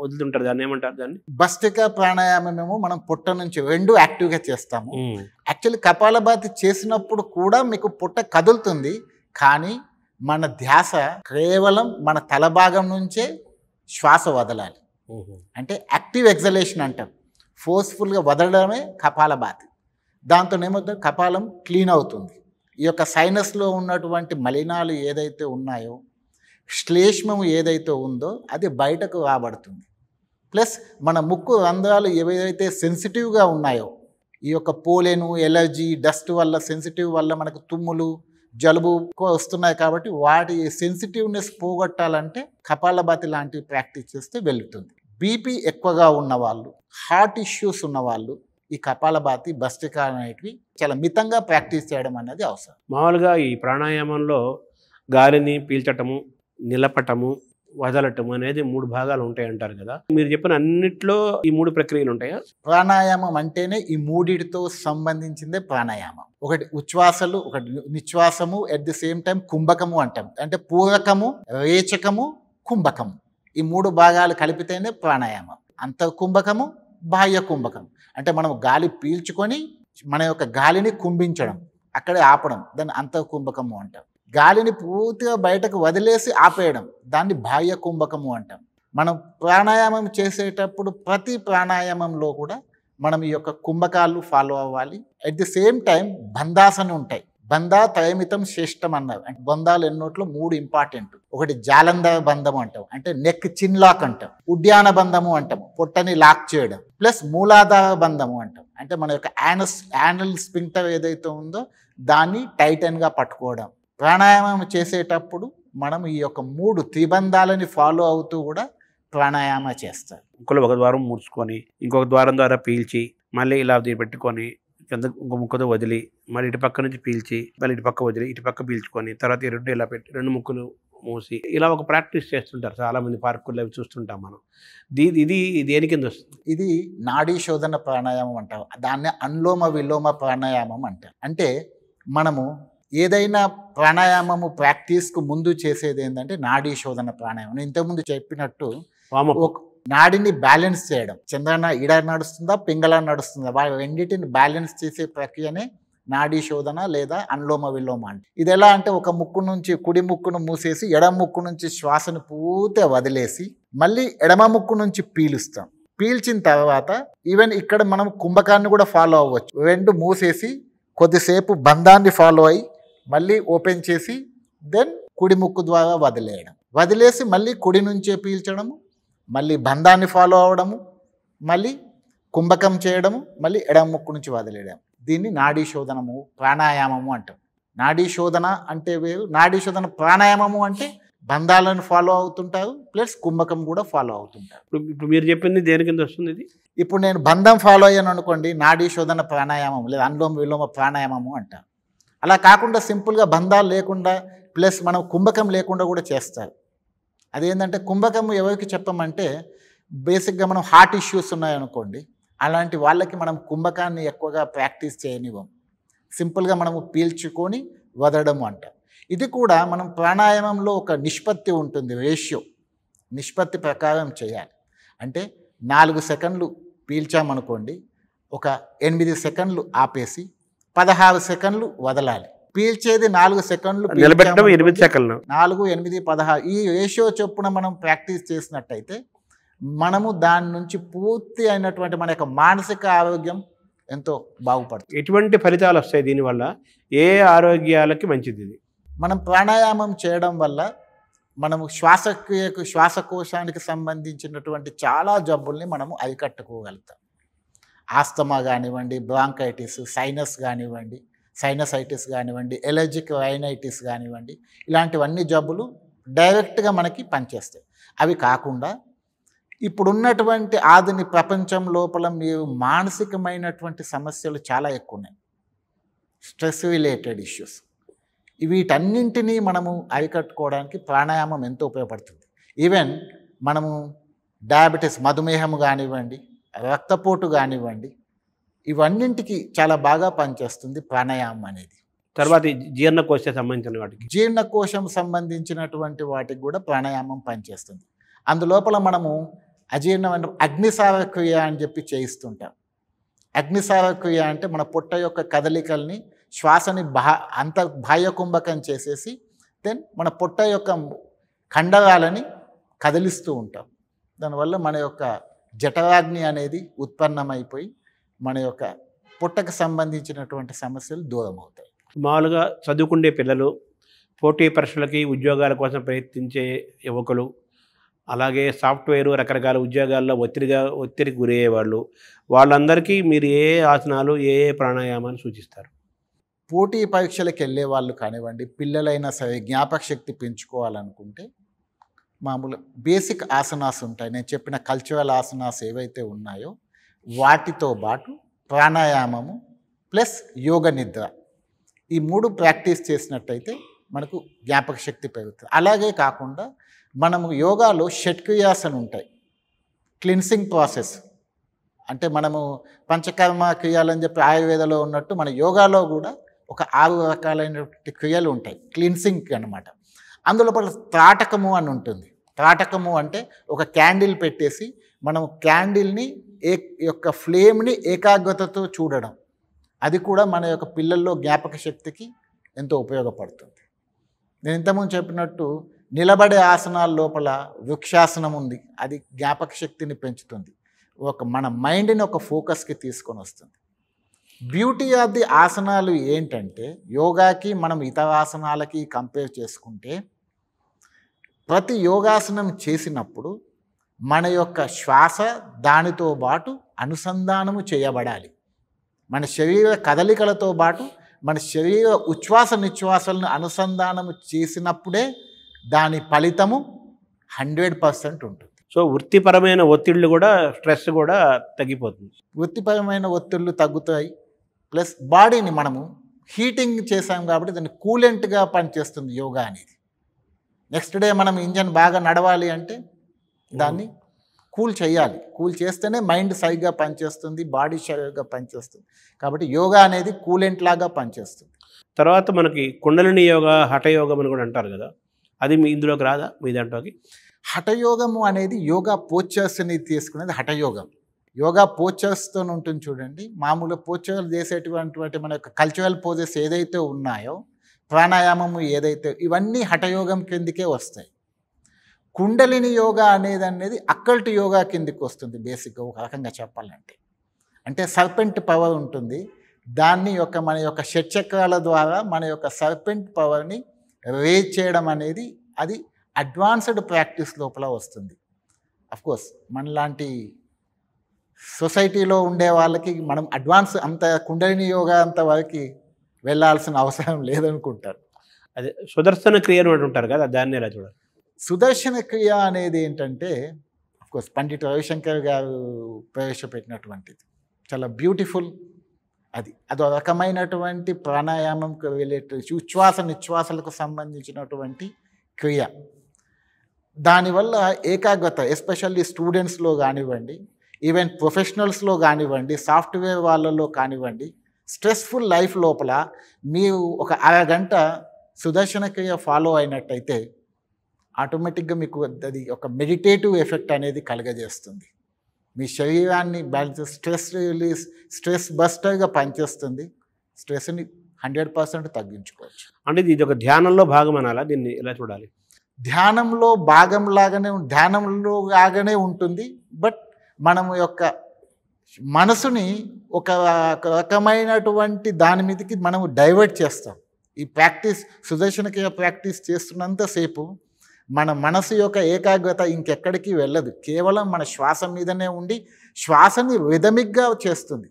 వదులుతుంటారు, దాన్ని ఏమంటారు? దాన్ని భస్త్రికా ప్రాణాయామమేమో మనం పొట్ట నుంచి 2 యాక్టివ్గా చేస్తాము. యాక్చువల్లీ కపాలభాతి చేసినప్పుడు కూడా మీకు పొట్ట కదులుతుంది, కానీ మన ధ్యాస కేవలం మన తల భాగం నుంచే శ్వాస వదలాలి. అంటే యాక్టివ్ ఎగ్జలేషన్ అంటాం. ఫోర్స్ఫుల్గా వదలడమే కపాలభాతి. దాంతో ఏమవుతుంది? కపాలం క్లీన్ అవుతుంది. ఈ యొక్క సైనస్లో ఉన్నటువంటి మలినాలు ఏదైతే ఉన్నాయో, శ్లేష్మం ఏదైతే ఉందో అది బయటకు రాబడుతుంది. ప్లస్ మన ముక్కు రంధ్రాలు ఏవైతే సెన్సిటివ్గా ఉన్నాయో, ఈ యొక్క పోలెను, ఎలర్జీ, డస్ట్ వల్ల, సెన్సిటివ్ వల్ల మనకు తుమ్ములు, జలుబు వస్తున్నాయి. కాబట్టి వాటి సెన్సిటివ్నెస్ పోగొట్టాలంటే కపాలభాతి లాంటివి ప్రాక్టీస్ చేస్తే వెళ్తుంది. బీపీ ఎక్కువగా ఉన్నవాళ్ళు, హార్ట్ ఇష్యూస్ ఉన్నవాళ్ళు ఈ కపాలభాతి, భస్త్రిక అనేటివి చాలా మితంగా ప్రాక్టీస్ చేయడం అనేది అవసరం. మామూలుగా ఈ ప్రాణాయామంలో గాలిని పీల్చటము, నిలపటము, వదలటం అనేది 3 భాగాలు ఉంటాయి అంటారు కదా. మీరు చెప్పిన అన్నిట్లో ఈ 3 ప్రక్రియలు ఉంటాయా? ప్రాణాయామం అంటేనే ఈ 3తో సంబంధించిందే ప్రాణాయామం. ఒకటి ఉచ్ఛ్వాసలు, ఒకటి నిశ్వాసము, ఎట్ ది సేమ్ టైం కుంభకము అంటాం. అంటే పూరకము, రేచకము, కుంభకము, ఈ 3 భాగాలు కలిపితేనే ప్రాణాయామం. అంతర్కుంభకము, బాహ్య కుంభకం. అంటే మనం గాలి పీల్చుకొని మన యొక్క గాలిని కుంభించడం, అక్కడే ఆపడం, దాన్ని అంతర్కుంభకము అంటాం. గాలిని పూర్తిగా బయటకు వదిలేసి ఆపేయడం, దాన్ని బాహ్య కుంభకము అంటాం. మనం ప్రాణాయామం చేసేటప్పుడు ప్రతి ప్రాణాయామంలో కూడా మనం ఈ యొక్క కుంభకాలు ఫాలో అవ్వాలి. At the same time Bandhasana ఉంటాయి. బంధా త్రయమితం శ్రేష్టం అన్నారు. అంటే బంధాలు ఎన్నోట్లో 3 ఇంపార్టెంట్. ఒకటి జాలంధర బంధము అంటాం, అంటే నెక్ చిన్ లాక్ అంటాం. ఉడ్యాన బంధము అంటాం, పొట్టని లాక్ చేయడం. ప్లస్ మూలాధార బంధము అంటాం, అంటే మన యొక్క యానల్ స్పింక్టర్ ఏదైతే ఉందో దాన్ని టైటన్గా పట్టుకోవడం. ప్రాణాయామం చేసేటప్పుడు మనం ఈ యొక్క 3 త్రిబంధాలని ఫాలో అవుతూ కూడా ప్రాణాయామ చేస్తారు. ముక్కలు ఒక ద్వారం మూసుకొని ఇంకొక ద్వారం ద్వారా పీల్చి మళ్ళీ ఇలా పెట్టుకొని కింద ఇంకో ముక్కతో వదిలి మళ్ళీ ఇటు పక్క నుంచి పీల్చి మళ్ళీ ఇటు పక్క వదిలి ఇటు పక్క పీల్చుకొని తర్వాత ఈ 2 ఇలా పెట్టి 2 ముక్కలు మూసి ఇలా ఒక ప్రాక్టీస్ చేస్తుంటారు చాలామంది పార్కుల్లో అవి చూస్తుంటాం మనం. ఇది దేని కింద వస్తుంది? ఇది నాడీ శోధన ప్రాణాయామం అంటాం. దాన్ని అనులోమ విలోమ ప్రాణాయామం అంటారు. అంటే మనము ఏదైనా ప్రాణాయామము ప్రాక్టీస్కు ముందు చేసేది ఏంటంటే నాడీ శోధన ప్రాణాయామం. నేను ఇంతకుముందు చెప్పినట్టు ఒక నాడిని బ్యాలెన్స్ చేయడం. చంద్రన ఇడ నడుస్తుందా పింగళ నడుస్తుందా, వాళ్ళ రెండింటిని బ్యాలెన్స్ చేసే ప్రక్రియనే నాడీ శోధన లేదా అనులోమ విలోమ అంటే. ఇది ఎలా అంటే ఒక ముక్కు నుంచి కుడి ముక్కును మూసేసి ఎడమ ముక్కు నుంచి శ్వాసను పూర్తిగా వదిలేసి మళ్ళీ ఎడమ ముక్కు నుంచి పీలుస్తాం. పీల్చిన తర్వాత ఈవెన్ ఇక్కడ మనం కుంభకాన్ని కూడా ఫాలో అవ్వచ్చు. 2 మూసేసి కొద్దిసేపు బంధాన్ని ఫాలో అయ్యి మళ్ళీ ఓపెన్ చేసి దెన్ కుడి ముక్కు ద్వారా వదిలేయడం. వదిలేసి మళ్ళీ కుడి నుంచే పీల్చడము, మళ్ళీ బంధాన్ని ఫాలో అవ్వడము, మళ్ళీ కుంభకం చేయడము, మళ్ళీ ఎడమ ముక్కు నుంచి వదిలేయడం. దీన్ని నాడీ శోధనము ప్రాణాయామము అంటాం. నాడీ శోధన అంటే వేరు, నాడీ శోధన ప్రాణాయామము అంటే బంధాలను ఫాలో అవుతుంటారు ప్లస్ కుంభకం కూడా ఫాలో అవుతుంటారు. ఇప్పుడు మీరు చెప్పింది దేని కింద వస్తుంది? ఇది ఇప్పుడు నేను బంధం ఫాలో అయ్యాను అనుకోండి, నాడీ శోధన ప్రాణాయామం లేదా అనులోమ విలోమ ప్రాణాయామము అంటారు. అలా కాకుండా సింపుల్గా బంధాలు లేకుండా ప్లస్ మనం కుంభకం లేకుండా కూడా చేస్తారు. అదేంటంటే కుంభకం ఎవరికి చెప్పమంటే బేసిక్గా మనం హార్ట్ ఇష్యూస్ ఉన్నాయనుకోండి, అలాంటి వాళ్ళకి మనం కుంభకాన్ని ఎక్కువగా ప్రాక్టీస్ చేయనివ్వం. సింపుల్గా మనము పీల్చుకొని వదలడం అంటాం. ఇది కూడా మనం ప్రాణాయామంలో ఒక నిష్పత్తి ఉంటుంది, రేషియో నిష్పత్తి ప్రకారం చేయాలి. అంటే 4 సెకండ్లు పీల్చామనుకోండి, ఒక 8 సెకండ్లు ఆపేసి 16 సెకండ్లు వదలాలి. పీల్చేది 4 సెకండ్లు, నిలబెట్టడం 8 సెకండ్లు. 4, 8, 16 ఈ రేషియో చొప్పున మనం ప్రాక్టీస్ చేసినట్టయితే మనము దాని నుంచి పూర్తి అయినటువంటి మన యొక్క మానసిక ఆరోగ్యం ఎంతో బాగుపడుతుంది. ఎటువంటి ఫలితాలు వస్తాయి దీనివల్ల? ఏ ఆరోగ్యాలకి మంచిది ఇది? మనం ప్రాణాయామం చేయడం వల్ల మనము శ్వాసక్రియకు శ్వాసకోశానికి సంబంధించినటువంటి చాలా జబ్బుల్ని మనము అరికట్టుకోగలుగుతాం. ఆస్తమా కానివ్వండి, బ్రాంకైటిస్, సైనస్ కానివ్వండి, సైనసైటిస్ కానివ్వండి, ఎలర్జిక్ రైనైటిస్ కానివ్వండి, ఇలాంటివన్నీ జబ్బులు డైరెక్ట్గా మనకి పనిచేస్తాయి. అవి కాకుండా ఇప్పుడున్నటువంటి ఆధునిక ప్రపంచం లోపల మీరు మానసికమైనటువంటి సమస్యలు చాలా ఎక్కువ ఉన్నాయి, స్ట్రెస్ రిలేటెడ్ ఇష్యూస్. వీటన్నింటినీ మనము అరికట్టుకోవడానికి ప్రాణాయామం ఎంతో ఉపయోగపడుతుంది. ఈవెన్ మనము డయాబెటీస్, మధుమేహము కానివ్వండి, రక్తపోటు కానివ్వండి, ఇవన్నింటికి చాలా బాగా పనిచేస్తుంది ప్రాణాయామం అనేది. తర్వాత జీర్ణకోశ సంబంధించిన వాటికి, జీర్ణకోశం సంబంధించినటువంటి వాటికి కూడా ప్రాణాయామం పనిచేస్తుంది. అందులోపల మనము అజీర్ణమైన అగ్నిసార క్రియ అని చెప్పి చేయిస్తుంటాం. అగ్నిసార క్రియ అంటే మన పొట్ట యొక్క కదలికల్ని, శ్వాసని అంత బాహ్య కుంభకం చేసేసి దెన్ మన పొట్ట యొక్క కండరాలని కదిలిస్తూ ఉంటాం. దానివల్ల మన యొక్క జఠరాగ్ని అనేది ఉత్పన్నమైపోయి మన యొక్క పొట్టకు సంబంధించినటువంటి సమస్యలు దూరం అవుతాయి. మామూలుగా చదువుకునే పిల్లలు, పోటీ పరీక్షలకి ఉద్యోగాల కోసం ప్రయత్నించే యువకులు, అలాగే సాఫ్ట్వేర్ రకరకాల ఉద్యోగాల్లో ఒత్తిడికి గురయ్యేవాళ్ళు, వాళ్ళందరికీ మీరు ఏ ఆసనాలు ఏ ప్రాణాయామాలు సూచిస్తారు? పోటీ పరీక్షలకు వెళ్ళే వాళ్ళు కానివ్వండి, పిల్లలైనా సరే జ్ఞాపక శక్తి పెంచుకోవాలనుకుంటే మామూలు బేసిక్ ఆసనాస్ ఉంటాయి. నేను చెప్పిన కల్చరల్ ఆసనాస్ ఏవైతే ఉన్నాయో వాటితో పాటు ప్రాణాయామము ప్లస్ యోగ నిద్ర, ఈ 3 ప్రాక్టీస్ చేసినట్టయితే మనకు జ్ఞాపక శక్తి పెరుగుతుంది. అలాగే కాకుండా మనము యోగాలో షట్క్రియాస్ అని ఉంటాయి, క్లిన్సింగ్ ప్రాసెస్. అంటే మనము పంచకర్మ క్రియాలని చెప్పి ఆయుర్వేదంలో ఉన్నట్టు మన యోగాలో కూడా ఒక 6 రకాలైనటువంటి క్రియలు ఉంటాయి, క్లిన్సింగ్ అన్నమాట. అందులో త్రాటకము అని ఉంటుంది. త్రాటకము అంటే ఒక క్యాండిల్ పెట్టేసి మనం క్యాండిల్ని యొక్క ఫ్లేమ్ని ఏకాగ్రతతో చూడడం, అది కూడా మన యొక్క పిల్లల్లో జ్ఞాపక శక్తికి ఎంతో ఉపయోగపడుతుంది. నేను ఇంతకుముందు చెప్పినట్టు నిలబడే ఆసనాల లోపల వృక్షాసనం ఉంది, అది జ్ఞాపక శక్తిని పెంచుతుంది, మన మైండ్ని ఒక ఫోకస్కి తీసుకొని వస్తుంది. బ్యూటీ ఆఫ్ ది ఆసనాలు ఏంటంటే యోగాకి మనం ఇతర ఆసనాలకి కంపేర్ చేసుకుంటే ప్రతి యోగాసనం చేసినప్పుడు మన యొక్క శ్వాస దానితో పాటు అనుసంధానము చేయబడాలి. మన శరీర కదలికలతో పాటు మన శరీర ఉచ్ఛ్వాస నిశ్వాసాలను అనుసంధానము చేసినప్పుడే దాని ఫలితము 100% ఉంటుంది. సో వృత్తిపరమైన ఒత్తిళ్ళు కూడా, స్ట్రెస్ కూడా తగ్గిపోతుంది. వృత్తిపరమైన ఒత్తిళ్ళు తగ్గుతాయి. ప్లస్ బాడీని మనము హీటింగ్ చేసాం కాబట్టి దాన్ని కూలెంట్గా పనిచేస్తుంది యోగా అనేది. నెక్స్ట్ డే మనం ఇంజన్ బాగా నడవాలి అంటే దాన్ని కూల్ చేయాలి. కూల్ చేస్తేనే మైండ్ సరిగ్గా పనిచేస్తుంది, బాడీ సరిగ్గా పనిచేస్తుంది. కాబట్టి యోగా అనేది కూలెంట్ లాగా పనిచేస్తుంది. తర్వాత మనకి కుండలిని యోగా, హఠయోగం అని కూడా అంటారు కదా, అది మీ ఇందులోకి రాదా మీ దాంట్లోకి? హఠయోగము అనేది యోగా పోస్చర్స్ని తీసుకునేది హఠయోగం. యోగా పోస్చర్స్తో ఉంటుంది చూడండి. మామూలు పోస్చర్లు చేసేటువంటి మన యొక్క కల్చరల్ పోజెస్ ఏదైతే ఉన్నాయో, ప్రాణాయామము ఏదైతే, ఇవన్నీ హఠయోగం కిందికే వస్తాయి. కుండలిని యోగా అనేది అక్కల్ట్ యోగా కిందికి వస్తుంది బేసిక్గా ఒక రకంగా చెప్పాలంటే. అంటే సర్పెంట్ పవర్ ఉంటుంది, దాన్ని మన యొక్క షట్చక్రాల ద్వారా మన యొక్క సర్పెంట్ పవర్ని రేజ్ చేయడం అనేది అది అడ్వాన్స్డ్ ప్రాక్టీస్ లోపల వస్తుంది. అఫ్కోర్స్ మనలాంటి సొసైటీలో ఉండే వాళ్ళకి మనం అడ్వాన్స్ అంత కుండలిని యోగా అంత వరకు వెళ్ళాల్సిన అవసరం లేదనుకుంటారు. అదే సుదర్శన క్రియను అంటుంటారు కదా, దాన్ని ఎలా చూడాలి? సుదర్శన క్రియ అనేది ఏంటంటే అఫ్కోర్స్ పండిట్ రవిశంకర్ గారు ప్రవేశపెట్టినటువంటిది, చాలా బ్యూటిఫుల్. అదో రకమైనటువంటి ప్రాణాయామంకు రిలేటెడ్ ఉచ్ఛ్వాస నిశ్వాసాలకు సంబంధించినటువంటి క్రియ. దానివల్ల ఏకాగ్రత, ఎస్పెషల్లీ స్టూడెంట్స్లో కానివ్వండి, ఈవెన్ ప్రొఫెషనల్స్లో కానివ్వండి, సాఫ్ట్వేర్ వాళ్ళలో కానివ్వండి, స్ట్రెస్ఫుల్ లైఫ్ లోపల మీరు ఒక అరగంట సుదర్శన క్రియ ఫాలో అయినట్టయితే ఆటోమేటిక్గా మీకు అది ఒక మెడిటేటివ్ ఎఫెక్ట్ అనేది కలుగజేస్తుంది. మీ శరీరాన్ని బ్యాలెన్స్, స్ట్రెస్ రిలీజ్, స్ట్రెస్ బస్టర్గా పనిచేస్తుంది. స్ట్రెస్ని 100% తగ్గించుకోవచ్చు. అంటే ఇది ఒక ధ్యానంలో భాగం అనాలా, దీన్ని ఎలా చూడాలి? ధ్యానంలో ధ్యానంలో లాగానే ఉంటుంది. బట్ మనం యొక్క మనసుని ఒక రకమైనటువంటి దాని మీదకి మనము డైవర్ట్ చేస్తాం. ఈ ప్రాక్టీస్, సుదర్శనక్రియ ప్రాక్టీస్ చేస్తున్నంతసేపు మన మనసు యొక్క ఏకాగ్రత ఇంకెక్కడికి వెళ్ళదు, కేవలం మన శ్వాస మీదనే ఉండి శ్వాసని రిథమిక్గా చేస్తుంది.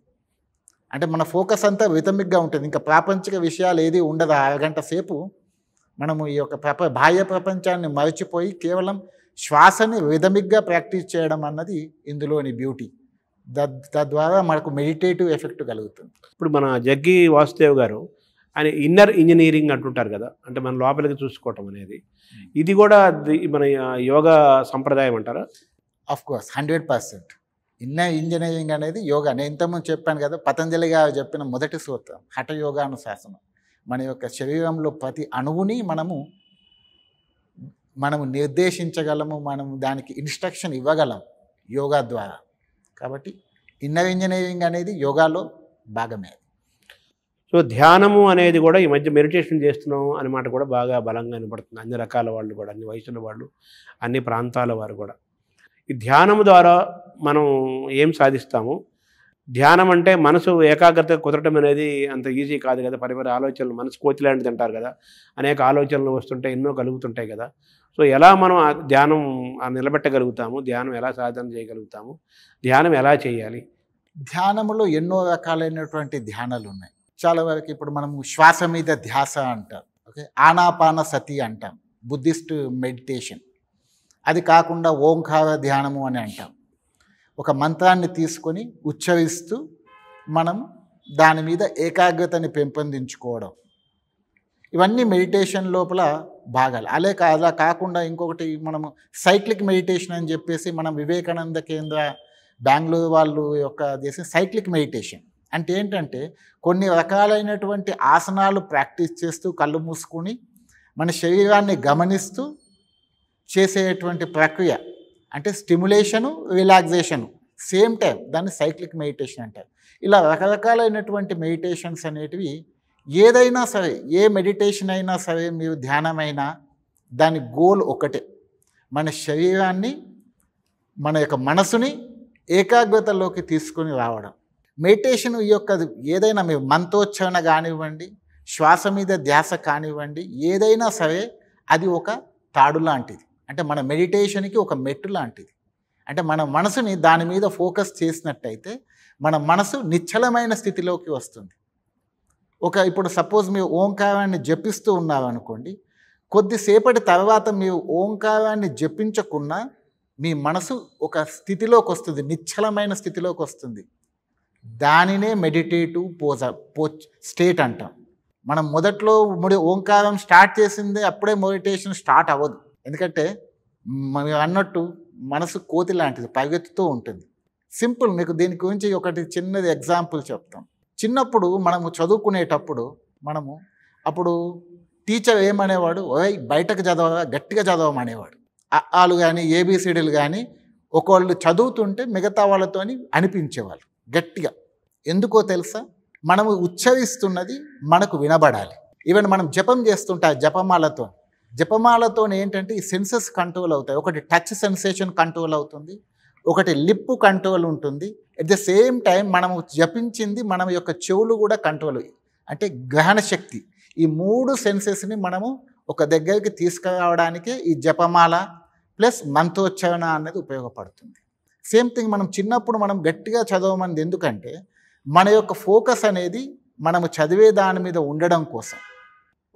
అంటే మన ఫోకస్ అంతా రిథమిక్గా ఉంటుంది, ఇంకా ప్రాపంచిక విషయాలు ఏది ఉండదు. అరగంట సేపు మనము ఈ యొక్క బాహ్య ప్రపంచాన్ని మరచిపోయి కేవలం శ్వాసని రిథమిక్గా ప్రాక్టీస్ చేయడం అన్నది ఇందులోని బ్యూటీ. తద్వారా మనకు మెడిటేటివ్ ఎఫెక్ట్ కలుగుతుంది. ఇప్పుడు మన జగ్గి వాసుదేవ్ గారు ఆయన ఇన్నర్ ఇంజనీరింగ్ అంటుంటారు కదా, అంటే మన లోపలికి చూసుకోవటం అనేది, ఇది కూడా మన యోగా సంప్రదాయం అంటారా? ఆఫ్కోర్స్ 100%. ఇన్నర్ ఇంజనీరింగ్ అనేది యోగా. నేను ఇంతకుముందు చెప్పాను కదా, పతంజలి గారు చెప్పిన మొదటి సూత్రం హఠయోగానుశాసనం. మన యొక్క శరీరంలో ప్రతి అణువుని మనము నిర్దేశించగలము, మనము దానికి ఇన్స్ట్రక్షన్ ఇవ్వగలం యోగా ద్వారా. కాబట్టి ఇన్నర్ ఇంజనీరింగ్ అనేది యోగాలో భాగమే. సో ధ్యానము అనేది కూడా ఈ మధ్య మెడిటేషన్ చేస్తున్నాం అనే మాట కూడా బాగా బలంగా వినపడుతుంది. అన్ని రకాల వాళ్ళు కూడా, అన్ని వయసుల వాళ్ళు, అన్ని ప్రాంతాల వారు కూడా. ఈ ధ్యానము ద్వారా మనం ఏం సాధిస్తాము? ధ్యానం అంటే మనసు ఏకాగ్రత కుదరటం అనేది అంత ఈజీ కాదు కదా. పరిపరి ఆలోచనలు, మనసు కోతిలాంటిది అంటారు కదా, అనేక ఆలోచనలు వస్తుంటాయి, ఎన్నో కలుగుతుంటాయి కదా. సో ఎలా మనం ఆ ధ్యానం నిలబెట్టగలుగుతాము? ధ్యానం ఎలా సాధన చేయగలుగుతాము? ధ్యానం ఎలా చేయాలి? ధ్యానంలో ఎన్నో రకాలైనటువంటి ధ్యానాలు ఉన్నాయి. చాలా వరకు ఇప్పుడు మనం శ్వాస మీద ధ్యాస అంటాం, ఓకే, ఆనాపాన సతి అంటాం, బుద్ధిస్ట్ మెడిటేషన్. అది కాకుండా ఓంకార ధ్యానము అని అంటాం. ఒక మంత్రాన్ని తీసుకొని ఉచ్చరిస్తూ మనం దాని మీద ఏకాగ్రతని పెంపొందించుకోవడం, ఇవన్నీ మెడిటేషన్ లోపల భాగాలు. అలా కాకుండా ఇంకొకటి మనము సైక్లిక్ మెడిటేషన్ అని చెప్పేసి మనం వివేకానంద కేంద్ర బెంగళూరు వాళ్ళు యొక్క చేసే సైక్లిక్ మెడిటేషన్ అంటే ఏంటంటే కొన్ని రకాలైనటువంటి ఆసనాలు ప్రాక్టీస్ చేస్తూ కళ్ళు మూసుకొని మన శరీరాన్ని గమనిస్తూ చేసేటువంటి ప్రక్రియ, అంటే స్టిమ్యులేషను, రిలాక్సేషను సేమ్ టైం, దాన్ని సైక్లిక్ మెడిటేషన్ అంటారు. ఇలా రకరకాలైనటువంటి మెడిటేషన్స్ అనేటివి ఏదైనా సరే, ఏ మెడిటేషన్ అయినా సరే, మీరు ధ్యానమైనా దాని గోల్ ఒకటే, మన శరీరాన్ని మన యొక్క మనసుని ఏకాగ్రతలోకి తీసుకొని రావడం. మెడిటేషన్ ఈ యొక్క ఏదైనా మీరు మంత్రోచ్చారణ కానివ్వండి, శ్వాస మీద ధ్యాస కానివ్వండి, ఏదైనా సరే అది ఒక తాడు లాంటిది. అంటే మన మెడిటేషన్కి ఒక మెట్టు లాంటిది. అంటే మన మనసుని దాని మీద ఫోకస్ చేసినట్టయితే మన మనసు నిశ్చలమైన స్థితిలోకి వస్తుంది. ఇప్పుడు సపోజ్ మీరు ఓంకారాన్ని జపిస్తూ ఉన్నారనుకోండి, కొద్దిసేపటి తర్వాత మీరు ఓంకారాన్ని జపించకున్నా మీ మనసు ఒక స్థితిలోకి వస్తుంది, నిశ్చలమైన స్థితిలోకి వస్తుంది. దానినే మెడిటేటివ్ స్టేట్ అంటాం. మనం మొదట్లో ఓంకారం స్టార్ట్ చేసిందే అప్పుడే మెడిటేషన్ స్టార్ట్ అవ్వదు. ఎందుకంటే మనం అన్నట్టు మనసు కోతి లాంటిది, పరిగెత్తుతూ ఉంటుంది. సింపుల్, మీకు దీని గురించి ఒకటి చిన్నది ఎగ్జాంపుల్ చెప్తాం. చిన్నప్పుడు మనము చదువుకునేటప్పుడు అప్పుడు టీచర్ ఏమనేవాడు, ఓయ్ బయటకు చదవగా గట్టిగా చదవమనేవాడు. ఆలు కానీ ఏబిసిడీలు కానీ ఒకళ్ళు చదువుతుంటే మిగతా వాళ్ళతోని అనిపించేవాళ్ళు గట్టిగా. ఎందుకో తెలుసా? మనము ఉచ్చరిస్తున్నది మనకు వినబడాలి. ఈవెన్ మనం జపం చేస్తుంటే ఆ జపమాలతో ఏంటంటే ఈ సెన్సెస్ కంట్రోల్ అవుతాయి. ఒకటి టచ్ సెన్సేషన్ కంట్రోల్ అవుతుంది, ఒకటి లిప్ కంట్రోల్ ఉంటుంది. ఎట్ ద సేమ్ టైం మనము జపించింది మన యొక్క చెవులు కూడా కంట్రోల్, అంటే గ్రహణ శక్తి. ఈ 3 సెన్సెస్ని మనము ఒక దగ్గరికి తీసుకురావడానికే ఈ జపమాల ప్లస్ మంత్రోచ్చారణ అనేది ఉపయోగపడుతుంది. సేమ్ థింగ్ మనం చిన్నప్పుడు మనం గట్టిగా చదవమని ఎందుకంటే మన యొక్క ఫోకస్ అనేది మనము చదివే దాని మీద ఉండడం కోసం.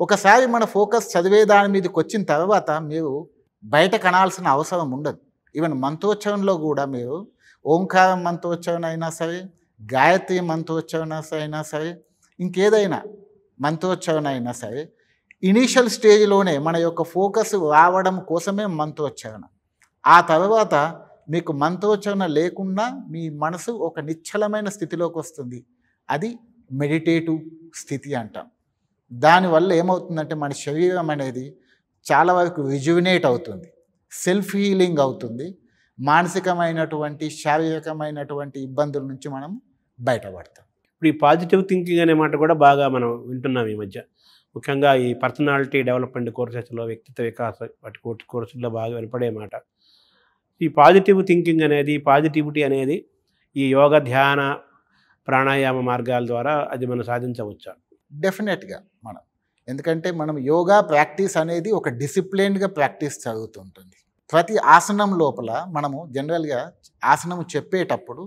ఒకసారి మన ఫోకస్ చదివే దాని మీదకి వచ్చిన తర్వాత మీరు బయట కనాల్సిన అవసరం ఉండదు. ఈవెన్ మంత్రోచ్చారణలో కూడా మీరు ఓంకారం మంత్రోచ్చారణ అయినా సరే, గాయత్రి మంత్రోచ్చారణ అయినా సరే, ఇంకేదైనా మంత్రోచ్చారణ అయినా సరే, ఇనీషియల్ స్టేజ్లోనే మన యొక్క ఫోకస్ రావడం కోసమే మంత్రోచ్చారణ. ఆ తర్వాత మీకు మంత్రోచ్చారణ లేకుండా మీ మనసు ఒక నిశ్చలమైన స్థితిలోకి వస్తుంది. అది మెడిటేటివ్ స్థితి అంటాం. దానివల్ల ఏమవుతుందంటే మన శరీరం అనేది చాలా వరకు రిజ్యువినేట్ అవుతుంది, సెల్ఫ్ హీలింగ్ అవుతుంది. మానసికమైనటువంటి శారీరకమైనటువంటి ఇబ్బందుల నుంచి మనం బయటపడతాం. ఇప్పుడు ఈ పాజిటివ్ థింకింగ్ అనే మాట కూడా బాగా మనం వింటున్నాం ఈ మధ్య. ముఖ్యంగా ఈ పర్సనాలిటీ డెవలప్మెంట్ కోర్సెస్లో, వ్యక్తిత్వ వికాస వాటి కోర్సుల్లో బాగా వినపడే మాట. ఈ పాజిటివ్ థింకింగ్ అనేది, పాజిటివిటీ అనేది ఈ యోగ, ధ్యాన, ప్రాణాయామ మార్గాల ద్వారా అది మనం సాధించవచ్చా? డెఫినెట్గా ఎందుకంటే మనం యోగా ప్రాక్టీస్ అనేది ఒక డిసిప్లిన్డ్గా ప్రాక్టీస్ జరుగుతుంటుంది. ప్రతి ఆసనం లోపల మనము జనరల్గా ఆసనం చెప్పేటప్పుడు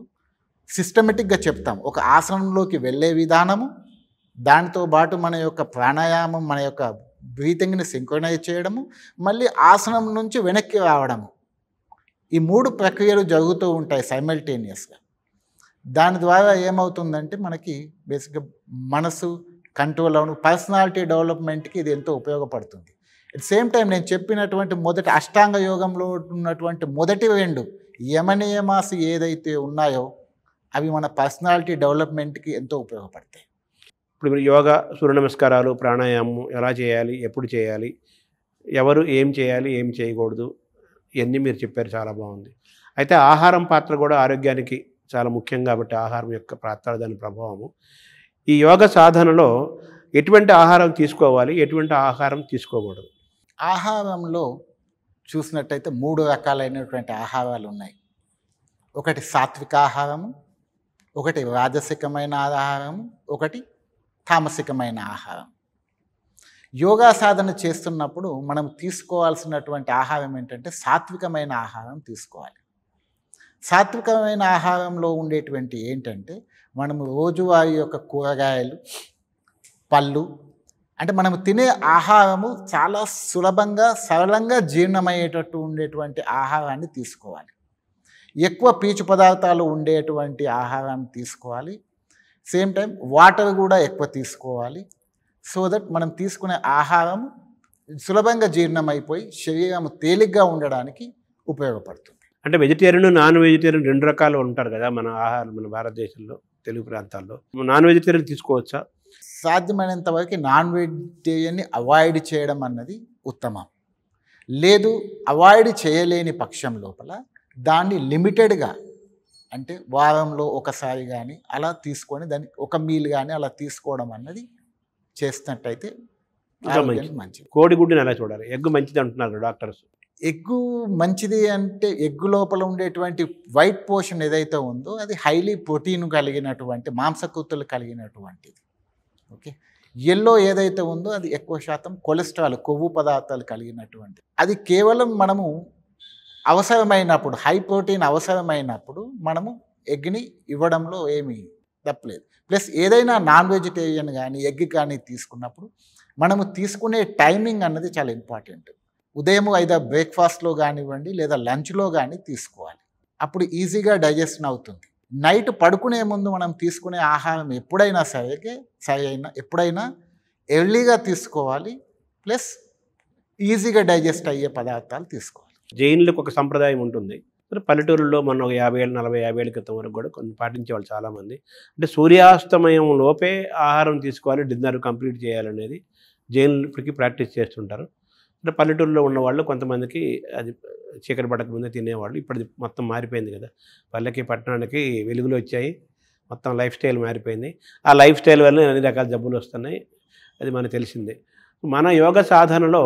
సిస్టమేటిక్గా చెప్తాం. ఒక ఆసనంలోకి వెళ్ళే విధానము, దానితో పాటు మన యొక్క ప్రాణాయామం, మన యొక్క బ్రీతింగ్ని సింక్రనైజ్ చేయడము, మళ్ళీ ఆసనం నుంచి వెనక్కి రావడము, ఈ 3 ప్రక్రియలు జరుగుతూ ఉంటాయి సైమల్టేనియస్గా. దాని ద్వారా ఏమవుతుందంటే మనకి బేసిక్గా మనసు కంట్రోల్ అవ్వడం, పర్సనాలిటీ డెవలప్మెంట్కి ఇది ఎంతో ఉపయోగపడుతుంది. అట్ సేమ్ టైం నేను చెప్పినటువంటి మొదటి అష్టాంగ యోగంలో ఉన్నటువంటి మొదటి 2 యమనియమాస్ ఏదైతే ఉన్నాయో అవి మన పర్సనాలిటీ డెవలప్మెంట్కి ఎంతో ఉపయోగపడతాయి. ఇప్పుడు మీరు యోగా, సూర్య నమస్కారాలు, ప్రాణాయామం ఎలా చేయాలి, ఎప్పుడు చేయాలి, ఎవరు ఏం చేయాలి, ఏం చేయకూడదు, ఇవన్నీ మీరు చెప్పారు, చాలా బాగుంది. అయితే ఆహారం పాత్ర కూడా ఆరోగ్యానికి చాలా ముఖ్యం కాబట్టి ఆహారం యొక్క పాత్ర, దాని ప్రభావము. ఈ యోగ సాధనలో ఎటువంటి ఆహారం తీసుకోవాలి, ఎటువంటి ఆహారం తీసుకోకూడదు? ఆహారంలో చూసినట్టయితే 3 రకాలైనటువంటి ఆహారాలు ఉన్నాయి. ఒకటి సాత్విక ఆహారము, ఒకటి రాజసికమైన ఆహారము, ఒకటి తామసికమైన ఆహారం. యోగా సాధన చేస్తున్నప్పుడు మనం తీసుకోవాల్సినటువంటి ఆహారం ఏంటంటే సాత్వికమైన ఆహారం తీసుకోవాలి. సాత్వికమైన ఆహారంలో ఉండేటువంటి ఏంటంటే మనము రోజువారీ యొక్క కూరగాయలు, పళ్ళు, అంటే మనము తినే ఆహారము చాలా సులభంగా, సరళంగా జీర్ణమయ్యేటట్టు ఉండేటువంటి ఆహారాన్ని తీసుకోవాలి. ఎక్కువ పీచు పదార్థాలు ఉండేటువంటి ఆహారాన్ని తీసుకోవాలి. సేమ్ టైం వాటర్ కూడా ఎక్కువ తీసుకోవాలి. సో దట్ మనం తీసుకునే ఆహారం సులభంగా జీర్ణమైపోయి శరీరం తేలిగ్గా ఉండడానికి ఉపయోగపడుతుంది. అంటే వెజిటేరియన్, నాన్ వెజిటేరియన్ 2 రకాలు ఉంటారు కదా మన ఆహారం, మన భారతదేశంలో, తెలుగు ప్రాంతాల్లో. నాన్ వెజిటేరియన్ తీసుకోవచ్చా? సాధ్యమైనంత వరకు నాన్ వెజిటేరియన్ని అవాయిడ్ చేయడం అన్నది ఉత్తమం. లేదు, అవాయిడ్ చేయలేని పక్షం లోపల దాన్ని లిమిటెడ్గా, అంటే వారంలో ఒకసారి కానీ అలా తీసుకొని దాన్ని ఒక మీల్ కానీ అలా తీసుకోవడం అన్నది చేసినట్టయితే ఆరోగ్యానికి మంచిది. కోడిగుడ్డుని ఎలా చూడాలి? ఎగ్ మంచిది అంటున్నారు డాక్టర్స్. ఎగ్గు మంచిది అంటే ఎగ్గు లోపల ఉండేటువంటి వైట్ పోర్షన్ ఏదైతే ఉందో అది హైలీ ప్రోటీన్ కలిగినటువంటి మాంసకృతులు కలిగినటువంటిది. ఓకే, ఎల్లో ఏదైతే ఉందో అది ఎక్కువ శాతం కొలెస్ట్రాల్ కొవ్వు పదార్థాలు కలిగినటువంటి. అది కేవలం మనము అవసరమైనప్పుడు హై ప్రోటీన్ అవసరమైనప్పుడు మనము ఎగ్ని ఇవ్వడంలో ఏమీ తప్పలేదు. ప్లస్ ఏదైనా నాన్ వెజిటేరియన్ కానీ ఎగ్ కానీ తీసుకున్నప్పుడు మనము తీసుకునే టైమింగ్ అన్నది చాలా ఇంపార్టెంట్. ఉదయం ఐదర్ బ్రేక్ఫాస్ట్లో కానివ్వండి లేదా లంచ్లో కానీ తీసుకోవాలి. అప్పుడు ఈజీగా డైజెషన్ అవుతుంది. నైట్ పడుకునే ముందు మనం తీసుకునే ఆహారం ఎప్పుడైనా ఎప్పుడైనా ఎర్లీగా తీసుకోవాలి. ప్లస్ ఈజీగా డైజెస్ట్ అయ్యే పదార్థాలు తీసుకోవాలి. జైన్లకు ఒక సంప్రదాయం ఉంటుంది. పల్లెటూరులో మనం 50 ఏళ్ళు 40-50 ఏళ్ళ క్రితం వరకు కూడా కొన్ని పాటించేవాళ్ళు చాలామంది. అంటే సూర్యాస్తమయం లోపే ఆహారం తీసుకోవాలి, డిన్నర్ కంప్లీట్ చేయాలనేది జైన్లు ఇప్పటికీ ప్రాక్టీస్ చేస్తుంటారు. అంటే పల్లెటూరులో ఉన్నవాళ్ళు కొంతమందికి అది చీకటి పడక ముందే తినేవాళ్ళు. ఇప్పుడు మొత్తం మారిపోయింది కదా, పల్లెకి పట్టణానికి వెలుగులు వచ్చాయి, మొత్తం లైఫ్ స్టైల్ మారిపోయింది. ఆ లైఫ్ స్టైల్ వల్ల అన్ని రకాల జబ్బులు వస్తున్నాయి, అది మనకు తెలిసిందే. మన యోగ సాధనలో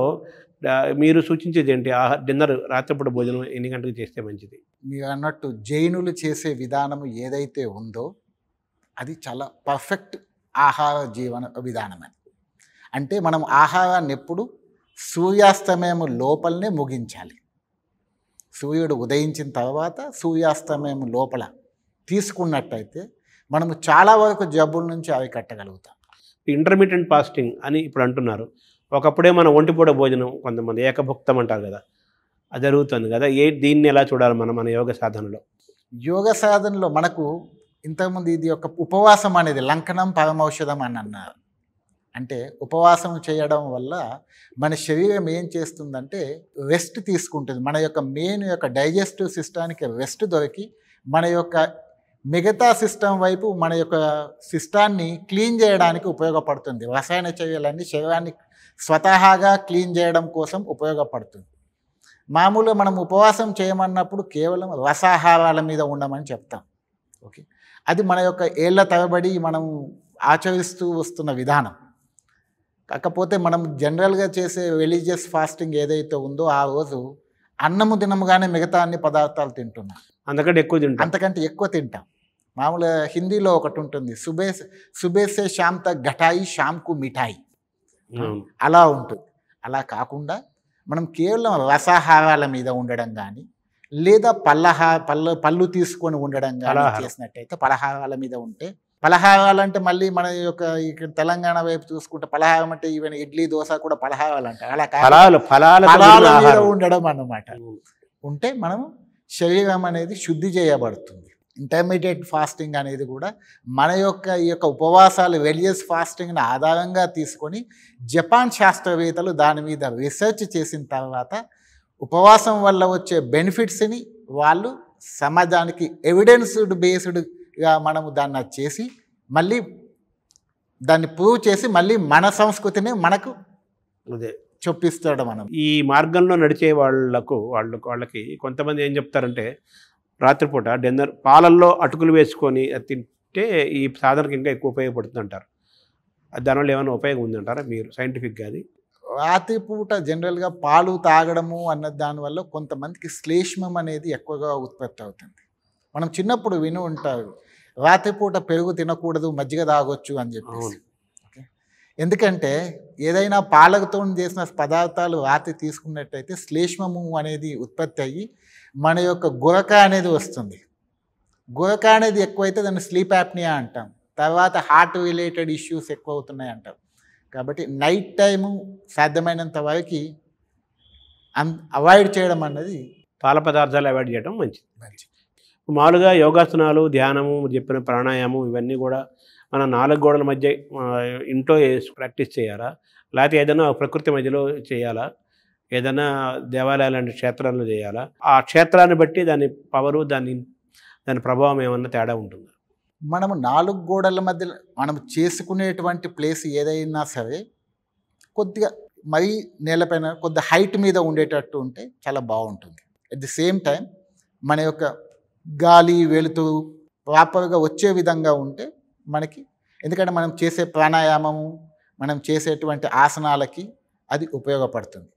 మీరు సూచించేది ఏంటి? డిన్నర్ రాత్రిపూట భోజనం ఎన్ని గంటలకు చేస్తే మంచిది? మీరు అన్నట్టు జైనులు చేసే విధానం ఏదైతే ఉందో అది చాలా పర్ఫెక్ట్ ఆహార జీవన విధానం. అంటే మనం ఆహారాన్ని ఎప్పుడు సూర్యాస్తమయం లోపలనే ముగించాలి. సూర్యుడు ఉదయించిన తర్వాత సూర్యాస్తమయం లోపల తీసుకున్నట్టయితే మనము చాలా వరకు జబ్బుల నుంచి అరికట్టగలుగుతాం. ఇంటర్మీడియట్ ఫాస్టింగ్ అని ఇప్పుడు అంటున్నారు. ఒకప్పుడే మన ఒంటిపూట భోజనం, కొంతమంది ఏకభుక్తం అంటారు కదా, అది జరుగుతుంది కదా. దీన్ని ఎలా చూడాలి మన యోగ సాధనలో? యోగ సాధనలో మనకు ఇంతకుముందు ఇది ఒక ఉపవాసం అనేది లంకనం పరమౌషధం అని అన్నారు. అంటే ఉపవాసం చేయడం వల్ల మన శరీరం ఏం చేస్తుందంటే రెస్ట్ తీసుకుంటుంది. మన యొక్క మెయిన్ డైజెస్టివ్ సిస్టానికి రెస్ట్ దొరికి మన యొక్క మిగతా సిస్టమ్ వైపు మన యొక్క సిస్టాన్ని క్లీన్ చేయడానికి ఉపయోగపడుతుంది. రసాయన చర్యలన్నీ శరీరాన్ని స్వతహాగా క్లీన్ చేయడం కోసం ఉపయోగపడుతుంది. మామూలుగా మనం ఉపవాసం చేయమన్నప్పుడు కేవలం రసాహారాల మీద ఉండమని చెప్తాం. ఓకే, అది మన యొక్క ఏళ్ల తరబడి మనం ఆచరిస్తూ వస్తున్న విధానం. కాకపోతే మనం జనరల్గా చేసే రిలీజియస్ ఫాస్టింగ్ ఏదైతే ఉందో ఆ రోజు అన్నము తినముగానే మిగతా అన్ని పదార్థాలు తింటున్నాం. అంతకంటే ఎక్కువ తింటాం. మామూలుగా హిందీలో ఒకటి ఉంటుంది, సుబేసే శామ్ తక్ ఘటాయి శామ్కు మిఠాయి, అలా ఉంటుంది. అలా కాకుండా మనం కేవలం రసాహారాల మీద ఉండడం కానీ లేదా పళ్ళు తీసుకొని ఉండడం కానీ చేసినట్టయితే, పలహారాల మీద ఉంటే, పలహారాలు అంటే మళ్ళీ మన యొక్క ఇక్కడ తెలంగాణ వైపు చూసుకుంటే పలహారం అంటే ఈవెన్ ఇడ్లీ దోశ కూడా పలహారాలు అంటారు. అలా ఫలాల మీద ఉండడం అన్నమాట. ఉంటే మనం శరీరం అనేది శుద్ధి చేయబడుతుంది. ఇంటర్మీడియట్ ఫాస్టింగ్ అనేది కూడా మన యొక్క ఈ యొక్క ఉపవాసాలు రిలీజియస్ ఫాస్టింగ్ని ఆధారంగా తీసుకొని జపాన్ శాస్త్రవేత్తలు దాని మీద రీసెర్చ్ చేసిన తర్వాత ఉపవాసం వల్ల వచ్చే బెనిఫిట్స్ని వాళ్ళు సమాజానికి ఎవిడెన్స్డ్ బేస్డ్గా మనము దాన్ని చేసి మళ్ళీ దాన్ని ప్రూవ్ చేసి మళ్ళీ మన సంస్కృతిని మనకు చొప్పిస్తాడు. మనం ఈ మార్గంలో నడిచే వాళ్ళకి కొంతమంది ఏం చెప్తారంటే, రాత్రిపూట డిన్నర్ పాలల్లో అటుకులు వేసుకొని తింటే ఈ సాధనకి ఇంకా ఎక్కువ ఉపయోగపడుతుంది అంటారు. దానివల్ల ఏమైనా ఉపయోగం ఉందంటారా మీరు సైంటిఫిక్గా? అది రాత్రిపూట జనరల్గా పాలు తాగడము అన్న దానివల్ల కొంతమందికి శ్లేష్మం అనేది ఎక్కువగా ఉత్పత్తి అవుతుంది. మనం చిన్నప్పుడు విని ఉంటారు, రాత్రిపూట పెరుగు తినకూడదు, మజ్జిగ తాగొచ్చు అని చెప్పేసి. ఓకే, ఎందుకంటే ఏదైనా పాలతో చేసిన పదార్థాలు రాత్రి తీసుకున్నట్టయితే శ్లేష్మము అనేది ఉత్పత్తి అయ్యి మన యొక్క గురక అనేది వస్తుంది. గురక అనేది ఎక్కువైతే దాన్ని స్లీప్ యాప్నియా అంటాం. తర్వాత హార్ట్ రిలేటెడ్ ఇష్యూస్ ఎక్కువ అవుతున్నాయి అంటాం. కాబట్టి నైట్ టైము సాధ్యమైనంత వరకు అవాయిడ్ చేయడం అన్నది, పాల పదార్థాలు అవాయిడ్ చేయడం మంచిది. మామూలుగా యోగాసనాలు, ధ్యానము, చెప్పిన ప్రాణాయామం ఇవన్నీ కూడా మన 4 గోడల మధ్య ఇంట్లో ప్రాక్టీస్ చేయాలా, లేకపోతే ఏదైనా ప్రకృతి మధ్యలో చేయాలా, ఏదైనా దేవాలయాలు లాంటి క్షేత్రాల్లో చేయాలా? ఆ క్షేత్రాన్ని బట్టి దాని పవరు, దాని ప్రభావం ఏమన్నా తేడా ఉంటుందా? మనము 4 గోడల మధ్య మనం చేసుకునేటువంటి ప్లేస్ ఏదైనా సరే కొద్దిగా మరీ నేలపైన కొద్ది హైట్ మీద ఉండేటట్టు ఉంటే చాలా బాగుంటుంది. అట్ ది సేమ్ టైం మన యొక్క గాలి వెలుతురు ప్రాపర్గా వచ్చే విధంగా ఉంటే మనకి, ఎందుకంటే మనం చేసే ప్రాణాయామము మనం చేసేటువంటి ఆసనాలకి అది ఉపయోగపడుతుంది.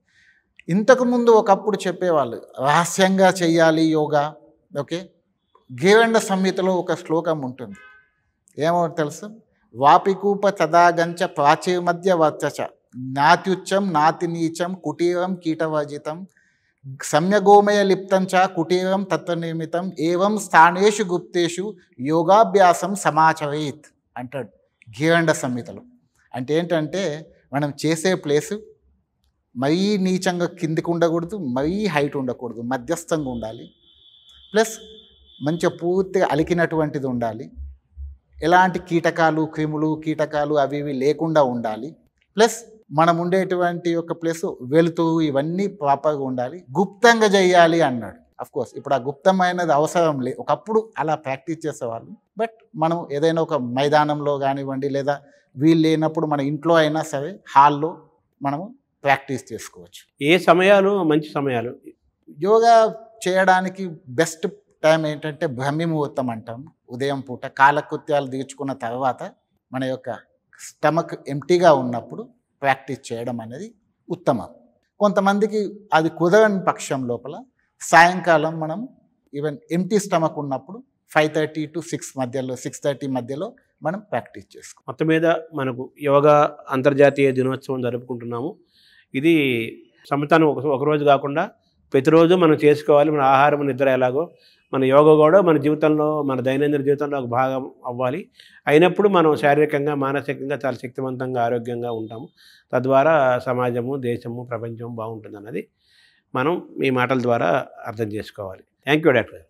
ఇంతకుముందు ఒకప్పుడు చెప్పేవాళ్ళు రహస్యంగా చేయాలి యోగా. ఓకే, గేవండ సంహితలో ఒక శ్లోకం ఉంటుంది, ఏమో తెలుసు, వాపికూప తదాగంచ ప్రాచీ మధ్య వర్చచ నాత్యుచ్చం నాతి నీచం కుటీరం కీటవర్జితం సమ్యగోమయ లిప్తం చ కుటీరం తత్వనిర్మితం ఏవం స్థానేషు గుప్తేషు యోగాభ్యాసం సమాచరేత్ అంటాడు గేవండ సంహితలో. అంటే ఏంటంటే మనం చేసే ప్లేసు మరీ నీచంగా కిందికి ఉండకూడదు, మరీ హైట్ ఉండకూడదు, మధ్యస్థంగా ఉండాలి. ప్లస్ మంచిగా పూర్తిగా అలికినటువంటిది ఉండాలి. ఎలాంటి కీటకాలు క్రిములు కీటకాలు అవి ఇవి లేకుండా ఉండాలి. ప్లస్ మనం ఉండేటువంటి ఒక ప్లేస్ వెలుతురు ఇవన్నీ ప్రాపర్గా ఉండాలి. గుప్తంగా చేయాలి అన్నాడు. అఫ్కోర్స్ ఇప్పుడు ఆ గుప్తమైనది అవసరం లేదు, ఒకప్పుడు అలా ప్రాక్టీస్ చేసేవాళ్ళు. బట్ మనం ఏదైనా ఒక మైదానంలో కానివ్వండి, లేదా వీలు లేనప్పుడు మన ఇంట్లో అయినా సరే హాల్లో మనము ప్రాక్టీస్ చేసుకోవచ్చు. ఏ సమయాలు మంచి సమయాలు యోగా చేయడానికి బెస్ట్ టైం ఏంటంటే బ్రహ్మి ముహూర్తం అంటాం. ఉదయం పూట కాలకృత్యాలు తీర్చుకున్న తర్వాత మన యొక్క స్టమక్ ఎంటీగా ఉన్నప్పుడు ప్రాక్టీస్ చేయడం అనేది ఉత్తమం. కొంతమందికి అది కుదరని పక్షం లోపల సాయంకాలం మనం ఈవెన్ ఎంటీ స్టమక్ ఉన్నప్పుడు 5:30 to 6 మధ్యలో 6:30 మధ్యలో మనం ప్రాక్టీస్ చేసుకోం. మొత్తం మీద మనకు యోగా అంతర్జాతీయ దినోత్సవం జరుపుకుంటున్నాము. ఇది సంవత్సరం ఒకరోజు కాకుండా ప్రతిరోజు మనం చేసుకోవాలి. మన ఆహారం నిద్ర ఎలాగో మన యోగా కూడా మన జీవితంలో మన దైనందిన జీవితంలో ఒక భాగం అవ్వాలి. అయినప్పుడు మనం శారీరకంగా మానసికంగా చాలా శక్తివంతంగా ఆరోగ్యంగా ఉంటాము. తద్వారా సమాజము దేశము ప్రపంచం బాగుంటుంది అన్నది మనం మీ మాటల ద్వారా అర్థం చేసుకోవాలి. Thank you doctor.